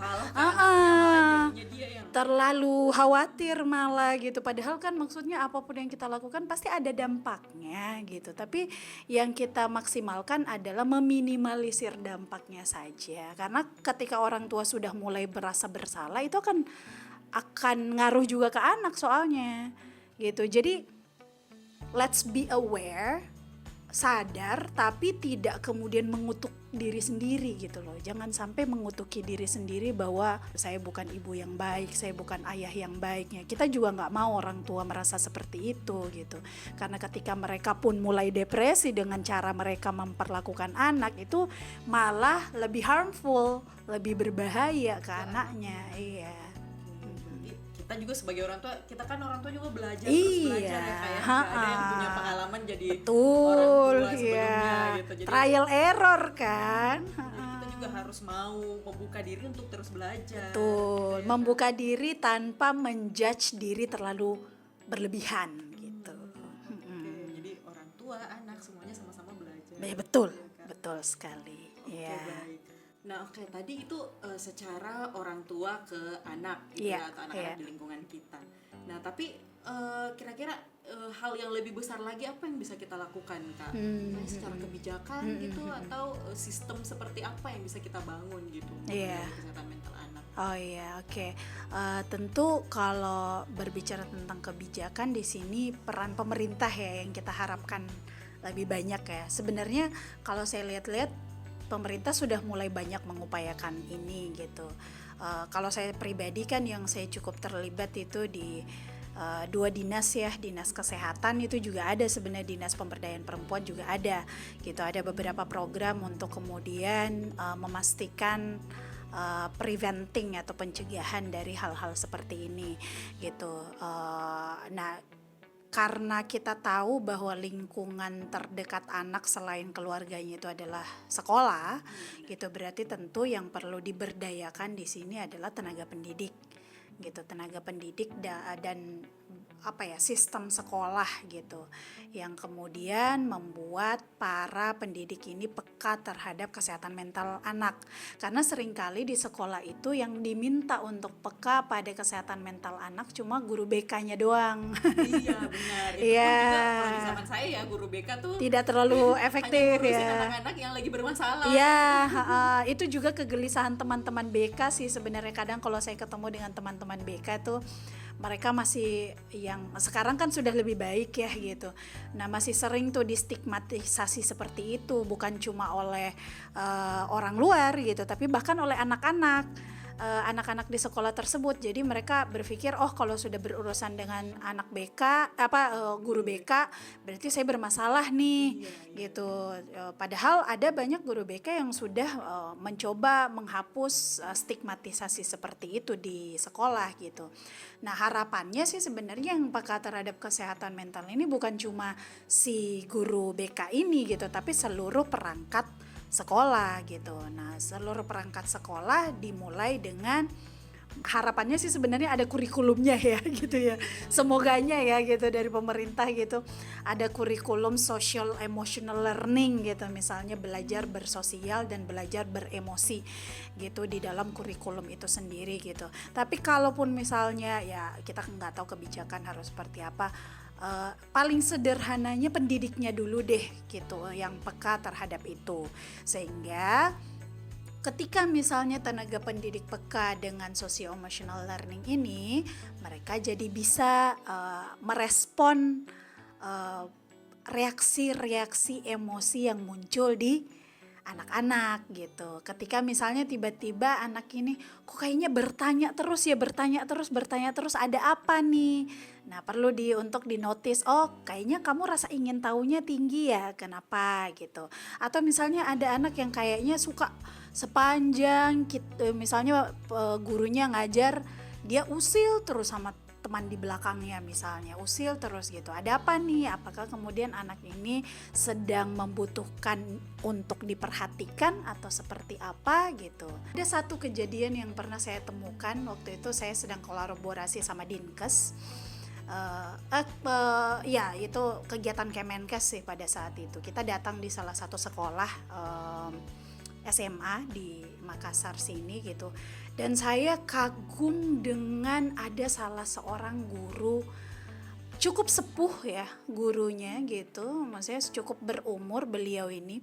Speaker 2: terlalu khawatir malah gitu. Padahal kan maksudnya apapun yang kita lakukan pasti ada dampaknya gitu. Tapi yang kita maksimalkan adalah meminimalisir dampaknya saja. Karena ketika orang tua sudah mulai berasa bersalah, itu akan ngaruh juga ke anak soalnya gitu. Jadi let's be aware, sadar, tapi tidak kemudian mengutuk diri sendiri gitu loh. Jangan sampai mengutuki diri sendiri bahwa saya bukan ibu yang baik, saya bukan ayah yang baiknya. Kita juga nggak mau orang tua merasa seperti itu gitu. Karena ketika mereka pun mulai depresi dengan cara mereka memperlakukan anak, itu malah lebih harmful, lebih berbahaya ke anaknya. Iya.
Speaker 1: Kita juga sebagai orang tua, kita kan orang tua juga belajar terus belajar ya, kayak gak ada yang punya pengalaman jadi orang tua sebelumnya gitu. Jadi
Speaker 2: trial error kan.
Speaker 1: Jadi kita juga harus mau membuka diri untuk terus belajar.
Speaker 2: Betul, gitu ya, membuka diri tanpa menjudge diri terlalu berlebihan gitu.
Speaker 1: Jadi orang tua, anak semuanya sama-sama belajar.
Speaker 2: Betul, ya kan? Betul sekali. Ya.
Speaker 1: Baik. Nah, tadi itu secara orang tua ke anak gitu ya, atau anak-anak di lingkungan kita. Nah, tapi kira-kira hal yang lebih besar lagi apa yang bisa kita lakukan, Kak? Secara kebijakan gitu, atau sistem seperti apa yang bisa kita bangun gitu untuk kesehatan mental anak?
Speaker 2: Oh iya, oke. Tentu kalau berbicara tentang kebijakan di sini peran pemerintah ya yang kita harapkan lebih banyak ya. Sebenarnya kalau saya lihat-lihat pemerintah sudah mulai banyak mengupayakan ini gitu. Kalau saya pribadi kan yang saya cukup terlibat itu di 2 dinas ya, dinas kesehatan itu juga ada, sebenarnya dinas pemberdayaan perempuan juga ada gitu. Ada beberapa program untuk kemudian memastikan preventing atau pencegahan dari hal-hal seperti ini gitu. Nah, karena kita tahu bahwa lingkungan terdekat anak selain keluarganya itu adalah sekolah, gitu, berarti tentu yang perlu diberdayakan di sini adalah tenaga pendidik, gitu, tenaga pendidik dan sistem sekolah gitu, yang kemudian membuat para pendidik ini peka terhadap kesehatan mental anak. Karena seringkali di sekolah itu yang diminta untuk peka pada kesehatan mental anak cuma guru BK-nya doang.
Speaker 1: Iya benar. Itu pun juga kalau di zaman saya ya guru BK tuh
Speaker 2: tidak terlalu efektif
Speaker 1: hanya
Speaker 2: ya.
Speaker 1: anak-anak yang lagi bermasalah.
Speaker 2: Iya, itu juga kegelisahan teman-teman BK sih sebenarnya. Kadang kalau saya ketemu dengan teman-teman BK tuh mereka masih, yang sekarang kan sudah lebih baik ya gitu. Nah, masih sering tuh distigmatisasi seperti itu, bukan cuma oleh orang luar gitu, tapi bahkan oleh anak-anak di sekolah tersebut. Jadi mereka berpikir, oh kalau sudah berurusan dengan anak BK, guru BK, berarti saya bermasalah nih, gitu. Padahal ada banyak guru BK yang sudah mencoba menghapus stigmatisasi seperti itu di sekolah gitu. Nah, harapannya sih sebenarnya yang peka terhadap kesehatan mental ini bukan cuma si guru BK ini gitu, tapi seluruh perangkat sekolah gitu. Nah, seluruh perangkat sekolah dimulai dengan harapannya sih sebenarnya ada kurikulumnya ya gitu ya. Semoganya ya gitu dari pemerintah gitu. Ada kurikulum social emotional learning gitu, misalnya belajar bersosial dan belajar beremosi gitu di dalam kurikulum itu sendiri gitu. Tapi kalaupun misalnya ya kita nggak tahu kebijakan harus seperti apa, paling sederhananya pendidiknya dulu deh gitu yang peka terhadap itu, sehingga ketika misalnya tenaga pendidik peka dengan socio-emotional learning ini, mereka jadi bisa merespon reaksi-reaksi emosi yang muncul di anak-anak gitu. Ketika misalnya tiba-tiba anak ini kok kayaknya bertanya terus ada apa nih? Nah, perlu untuk dinotis, oh kayaknya kamu rasa ingin tahunya tinggi ya, kenapa gitu. Atau misalnya ada anak yang kayaknya suka sepanjang misalnya gurunya ngajar, dia usil terus sama teman di belakangnya, misalnya usil terus gitu. Ada apa nih? Apakah kemudian anak ini sedang membutuhkan untuk diperhatikan atau seperti apa gitu. Ada satu kejadian yang pernah saya temukan, waktu itu saya sedang kolaborasi sama Dinkes. Itu kegiatan Kemenkes sih pada saat itu. Kita datang di salah satu sekolah SMA di Makassar sini gitu. Dan saya kagum dengan ada salah seorang guru cukup sepuh ya gurunya gitu, maksudnya cukup berumur beliau ini.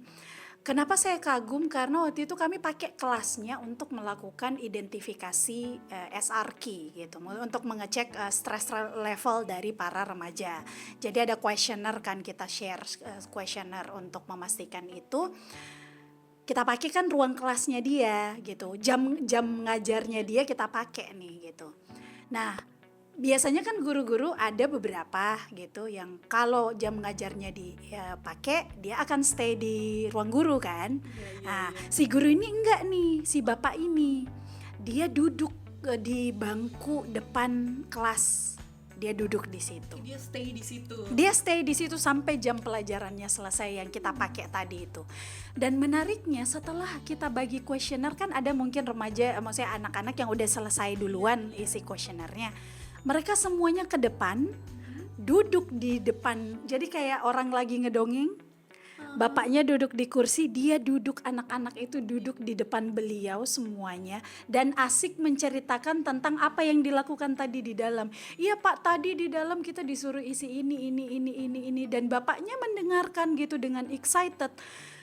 Speaker 2: Kenapa saya kagum? Karena waktu itu kami pakai kelasnya untuk melakukan identifikasi SRQ gitu, untuk mengecek stress level dari para remaja. Jadi ada questionnaire kan, kita share questionnaire untuk memastikan itu. Kita pakai kan ruang kelasnya dia gitu, jam ngajarnya dia kita pakai nih gitu. Nah, biasanya kan guru-guru ada beberapa gitu yang kalau jam ngajarnya dipakai, dia akan stay di ruang guru kan. Nah, si guru ini enggak nih, si bapak ini dia duduk di bangku depan kelas. Dia duduk di situ. Dia stay di situ sampai jam pelajarannya selesai yang kita pakai tadi itu. Dan menariknya, setelah kita bagi kuesioner kan ada mungkin remaja, maksudnya anak-anak yang udah selesai duluan isi kuesionernya. Mereka semuanya ke depan, duduk di depan. Jadi kayak orang lagi ngedongeng. Bapaknya duduk di kursi, dia duduk, anak-anak itu duduk di depan beliau semuanya dan asik menceritakan tentang apa yang dilakukan tadi di dalam. Iya Pak, tadi di dalam kita disuruh isi ini dan bapaknya mendengarkan gitu dengan excited.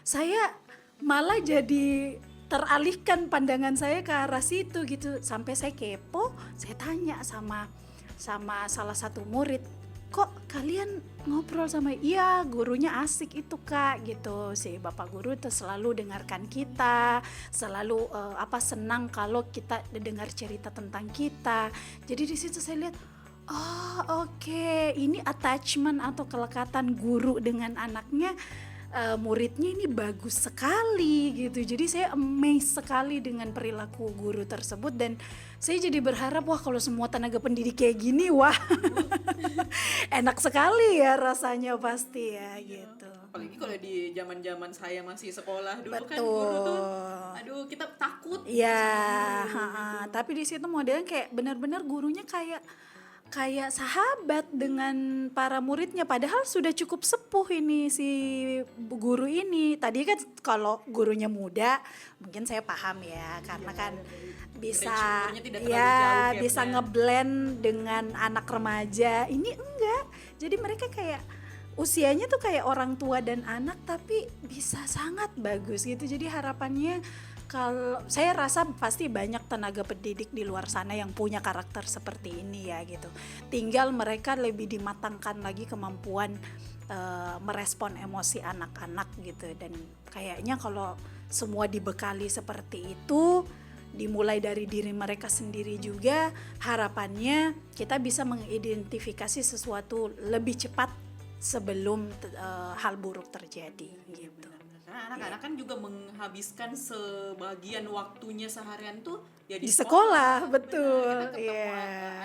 Speaker 2: Saya malah jadi teralihkan pandangan saya ke arah situ gitu, sampai saya kepo, saya tanya sama salah satu murid, kok kalian ngobrol sama, iya gurunya asik itu Kak gitu. Si bapak guru tuh selalu dengarkan kita, selalu senang kalau kita dengar cerita tentang kita. Jadi di situ saya lihat, oh oke, ini attachment atau kelekatan guru dengan anaknya, muridnya ini bagus sekali gitu. Jadi saya amazed sekali dengan perilaku guru tersebut, dan saya jadi berharap, wah kalau semua tenaga pendidik kayak gini, wah enak sekali ya rasanya pasti ya gitu.
Speaker 1: Apalagi kalau di zaman-zaman saya masih sekolah dulu.
Speaker 2: Betul.
Speaker 1: Kan guru tuh, aduh kita takut.
Speaker 2: Ya, tapi di situ modelnya kayak benar-benar gurunya kayak kayak sahabat dengan para muridnya, padahal sudah cukup sepuh ini si guru ini. Tadi kan kalau gurunya muda mungkin saya paham ya, karena kan bisa ya bisa ngeblend dengan anak remaja. Ini enggak, jadi mereka kayak usianya tuh kayak orang tua dan anak, tapi bisa sangat bagus gitu. Jadi harapannya, kalau saya rasa pasti banyak tenaga pendidik di luar sana yang punya karakter seperti ini ya gitu. Tinggal mereka lebih dimatangkan lagi kemampuan merespon emosi anak-anak gitu. Dan kayaknya kalau semua dibekali seperti itu, dimulai dari diri mereka sendiri juga, harapannya kita bisa mengidentifikasi sesuatu lebih cepat sebelum hal buruk terjadi gitu.
Speaker 1: Karena anak-anak kan juga menghabiskan sebagian waktunya seharian tuh ya
Speaker 2: di sekolah.
Speaker 1: Betul. Kita ketemu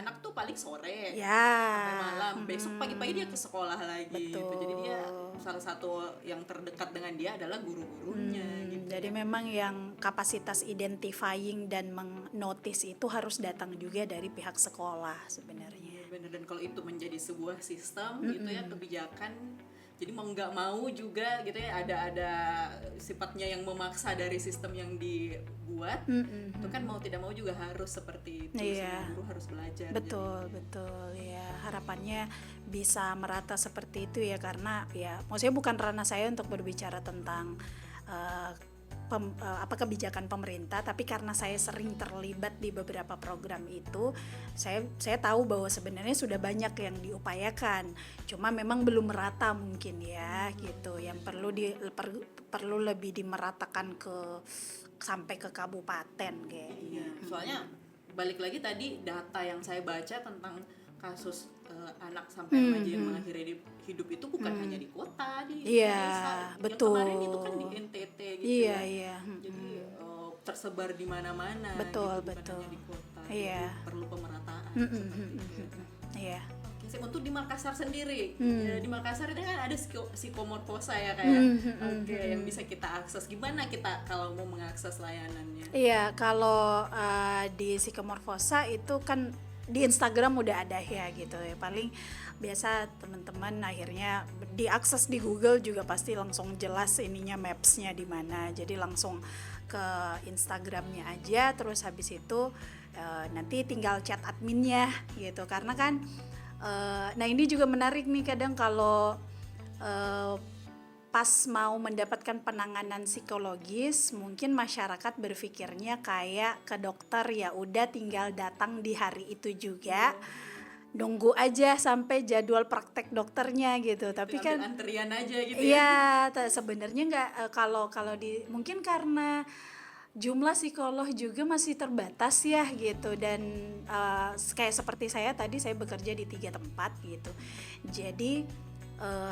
Speaker 1: anak tuh paling sore sampai malam. Besok pagi-pagi dia ke sekolah lagi. Gitu. Jadi dia salah satu yang terdekat dengan dia adalah guru-gurunya. Gitu.
Speaker 2: Jadi memang yang kapasitas identifying dan mengnotis itu harus datang juga dari pihak sekolah sebenarnya.
Speaker 1: Benar, dan kalau itu menjadi sebuah sistem gitu ya, kebijakan, jadi mau nggak mau juga gitu ya, ada sifatnya yang memaksa dari sistem yang dibuat. Itu kan mau tidak mau juga harus seperti itu. Semua guru harus belajar.
Speaker 2: Betul ya, harapannya bisa merata seperti itu ya, karena ya maksudnya bukan ranah saya untuk berbicara tentang kebijakan pemerintah, tapi karena saya sering terlibat di beberapa program itu, saya tahu bahwa sebenarnya sudah banyak yang diupayakan, cuma memang belum merata mungkin ya gitu. Yang perlu lebih dimeratakan sampai ke kabupaten kayaknya.
Speaker 1: Soalnya balik lagi tadi data yang saya baca tentang kasus anak sampai remaja yang mengakhiri hidup itu bukan hanya di kota, di desa.
Speaker 2: Betul.
Speaker 1: Yang kemarin itu kan di NTT gitu.
Speaker 2: Iya.
Speaker 1: Jadi tersebar di mana-mana.
Speaker 2: Betul.
Speaker 1: Hanya di kota.
Speaker 2: Iya.
Speaker 1: Jadi perlu pemerataan seperti itu.
Speaker 2: Iya.
Speaker 1: Oke, untuk di Makassar sendiri, ya, di Makassar itu kan ada psikomorfosa ya kayak. Yang bisa kita akses. Gimana kita kalau mau mengakses layanannya?
Speaker 2: Iya, kalau di psikomorfosa itu kan di Instagram udah ada ya gitu ya. Paling biasa teman-teman akhirnya diakses di Google juga pasti langsung jelas ininya, mapsnya di mana. Jadi langsung ke Instagramnya aja, terus habis itu nanti tinggal chat adminnya gitu. Karena kan nah ini juga menarik nih, kadang kalau pas mau mendapatkan penanganan psikologis, mungkin masyarakat berpikirnya kayak ke dokter ya udah tinggal datang di hari itu juga, nunggu aja sampai jadwal praktek dokternya gitu. Tapi kan
Speaker 1: antrian aja gitu
Speaker 2: ya. Iya, sebenarnya nggak, kalau di mungkin karena jumlah psikolog juga masih terbatas ya gitu, dan kayak seperti saya tadi, saya bekerja di 3 tempat gitu. Jadi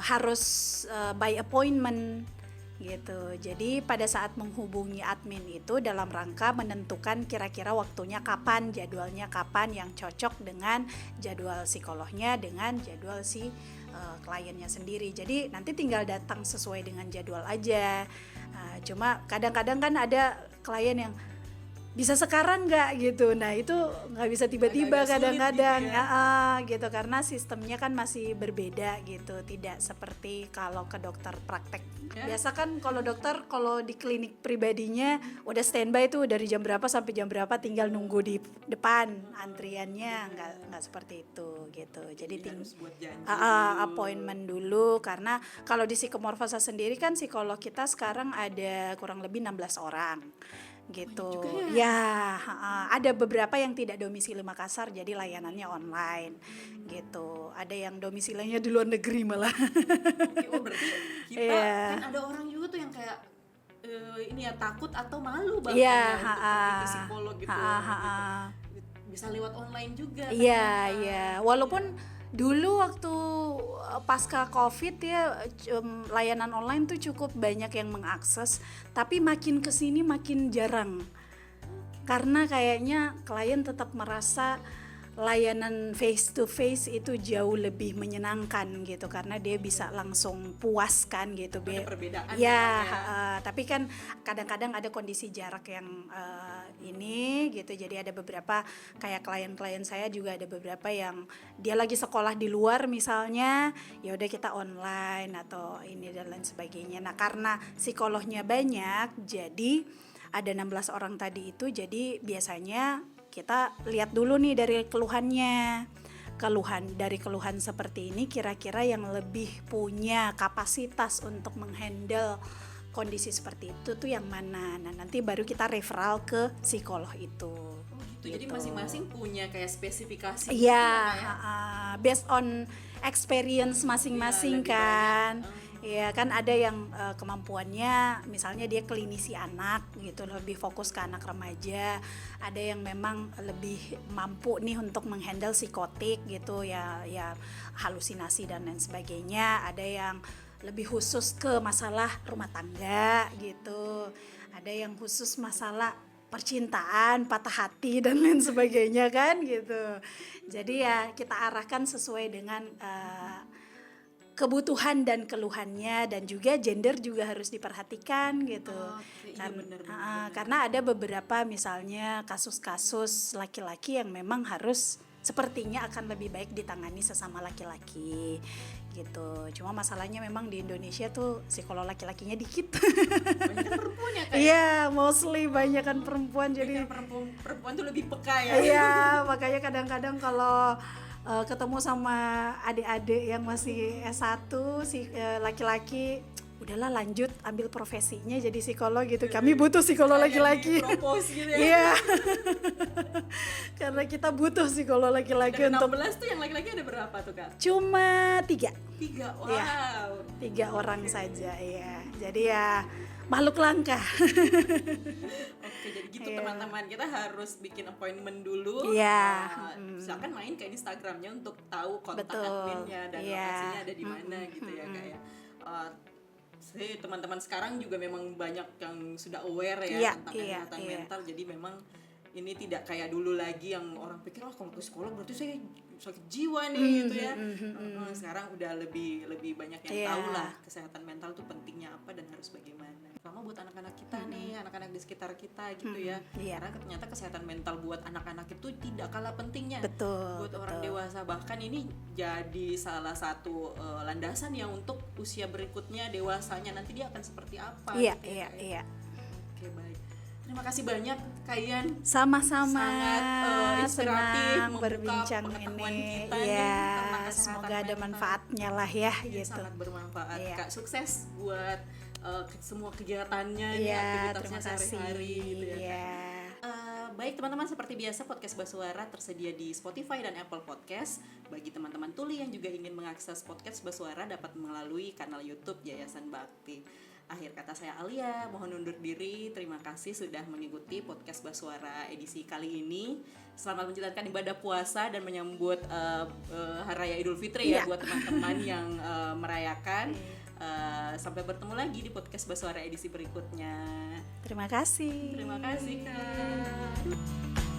Speaker 2: harus by appointment gitu. Jadi pada saat menghubungi admin itu dalam rangka menentukan kira-kira waktunya kapan, jadwalnya kapan yang cocok dengan jadwal psikolognya, dengan jadwal si kliennya sendiri. Jadi nanti tinggal datang sesuai dengan jadwal aja. Cuma kadang-kadang kan ada klien yang bisa sekarang nggak gitu, nah itu nggak bisa tiba-tiba kadang-kadang gitu, karena sistemnya kan masih berbeda gitu, tidak seperti kalau ke dokter praktek. Biasa kan kalau dokter, kalau di klinik pribadinya udah standby tuh dari jam berapa sampai jam berapa, tinggal nunggu di depan antriannya, nggak seperti itu gitu. Jadi
Speaker 1: harus buat janji
Speaker 2: appointment dulu, karena kalau di psikomorfosa sendiri kan psikolog kita sekarang ada kurang lebih 16 orang gitu ya. Ada beberapa yang tidak domisili Makassar, jadi layanannya online gitu. Ada yang domisilinya di luar negeri malah.
Speaker 1: Berarti kita kan ada orang juga tuh yang kayak ini ya, takut atau malu banget untuk psikolog gitu. Bisa lewat online juga.
Speaker 2: Iya. Walaupun dulu waktu pasca COVID ya, layanan online tuh cukup banyak yang mengakses, tapi makin kesini makin jarang. Karena kayaknya klien tetap merasa layanan face to face itu jauh lebih menyenangkan gitu, karena dia bisa langsung puaskan gitu.
Speaker 1: Ada perbedaan
Speaker 2: ya, tapi kan kadang-kadang ada kondisi jarak yang ini gitu, jadi ada beberapa kayak klien-klien saya juga ada beberapa yang dia lagi sekolah di luar misalnya, ya udah kita online atau ini dan lain sebagainya. Nah karena psikolognya banyak, jadi ada 16 orang tadi itu, jadi biasanya kita lihat dulu nih dari keluhan seperti ini, kira-kira yang lebih punya kapasitas untuk menghandle kondisi seperti itu tuh yang mana. Nah nanti baru kita referral ke psikolog itu.
Speaker 1: Gitu. Jadi masing-masing punya kayak spesifikasi.
Speaker 2: Iya, based on experience masing-masing kan. Ya kan ada yang kemampuannya misalnya dia klinisi anak gitu, lebih fokus ke anak remaja. Ada yang memang lebih mampu nih untuk menghandle psikotik gitu ya halusinasi dan lain sebagainya. Ada yang lebih khusus ke masalah rumah tangga gitu. Ada yang khusus masalah percintaan, patah hati dan lain sebagainya kan gitu. Jadi ya kita arahkan sesuai dengan kebutuhan dan keluhannya, dan juga gender juga harus diperhatikan gitu. Karena ada beberapa misalnya kasus-kasus laki-laki yang memang harus sepertinya akan lebih baik ditangani sesama laki-laki gitu. Cuma masalahnya memang di Indonesia tuh psikolog laki-lakinya dikit.
Speaker 1: Banyak kan perempuan ya kan?
Speaker 2: Iya, mostly banyak kan perempuan, jadi
Speaker 1: perempuan tuh lebih peka ya.
Speaker 2: Iya, makanya kadang-kadang kalau ketemu sama adik-adik yang masih S1 laki-laki, udahlah lanjut ambil profesinya jadi psikolog gitu. Kami butuh psikolog laki-laki.
Speaker 1: Propose gitu ya.
Speaker 2: Iya. Karena kita butuh psikolog laki-laki.
Speaker 1: Dan
Speaker 2: untuk
Speaker 1: 16 tuh yang laki-laki ada berapa tuh Kak?
Speaker 2: Cuma 3.
Speaker 1: Wow.
Speaker 2: Ya, 3 orang saja ya. Jadi ya makhluk langka.
Speaker 1: Oke, jadi gitu teman-teman, kita harus bikin appointment dulu. Misalkan main ke Instagramnya untuk tahu kontak adminnya dan lokasinya ada di mana gitu ya kayak. Teman-teman sekarang juga memang banyak yang sudah aware ya tentang kesehatan mental. Jadi memang ini tidak kayak dulu lagi yang orang pikir kalau ke psikolog berarti saya sakit jiwa nih gitu ya. Sekarang udah lebih banyak yang tahu lah kesehatan mental tuh pentingnya apa dan harus bagaimana. Terutama buat anak-anak kita nih, anak-anak di sekitar kita gitu ya. Karena ternyata kesehatan mental buat anak-anak itu tidak kalah pentingnya.
Speaker 2: Betul.
Speaker 1: Buat orang dewasa, bahkan ini jadi salah satu landasan ya untuk usia berikutnya, dewasanya nanti dia akan seperti apa.
Speaker 2: Iya.
Speaker 1: Oke, baik. Terima kasih banyak Kak Ian.
Speaker 2: Sama-sama.
Speaker 1: Sangat inspiratif
Speaker 2: berbincang
Speaker 1: ini.
Speaker 2: Kita semoga ada manfaatnya lah ya gitu.
Speaker 1: Sangat bermanfaat. Kak, sukses buat semua kegiatannya, aktivitasnya sehari-hari gitu ya. Baik teman-teman, seperti biasa podcast Basuara tersedia di Spotify dan Apple Podcast. Bagi teman-teman tuli yang juga ingin mengakses podcast Basuara dapat melalui kanal YouTube Yayasan Bakti. Akhir kata saya Alia, mohon undur diri. Terima kasih sudah mengikuti podcast Basuara edisi kali ini. Selamat menjalankan ibadah puasa dan menyambut Hari Raya Idul Fitri ya buat teman-teman yang merayakan. Sampai bertemu lagi di podcast Basuara edisi berikutnya.
Speaker 2: Terima kasih.
Speaker 1: Terima kasih Kak.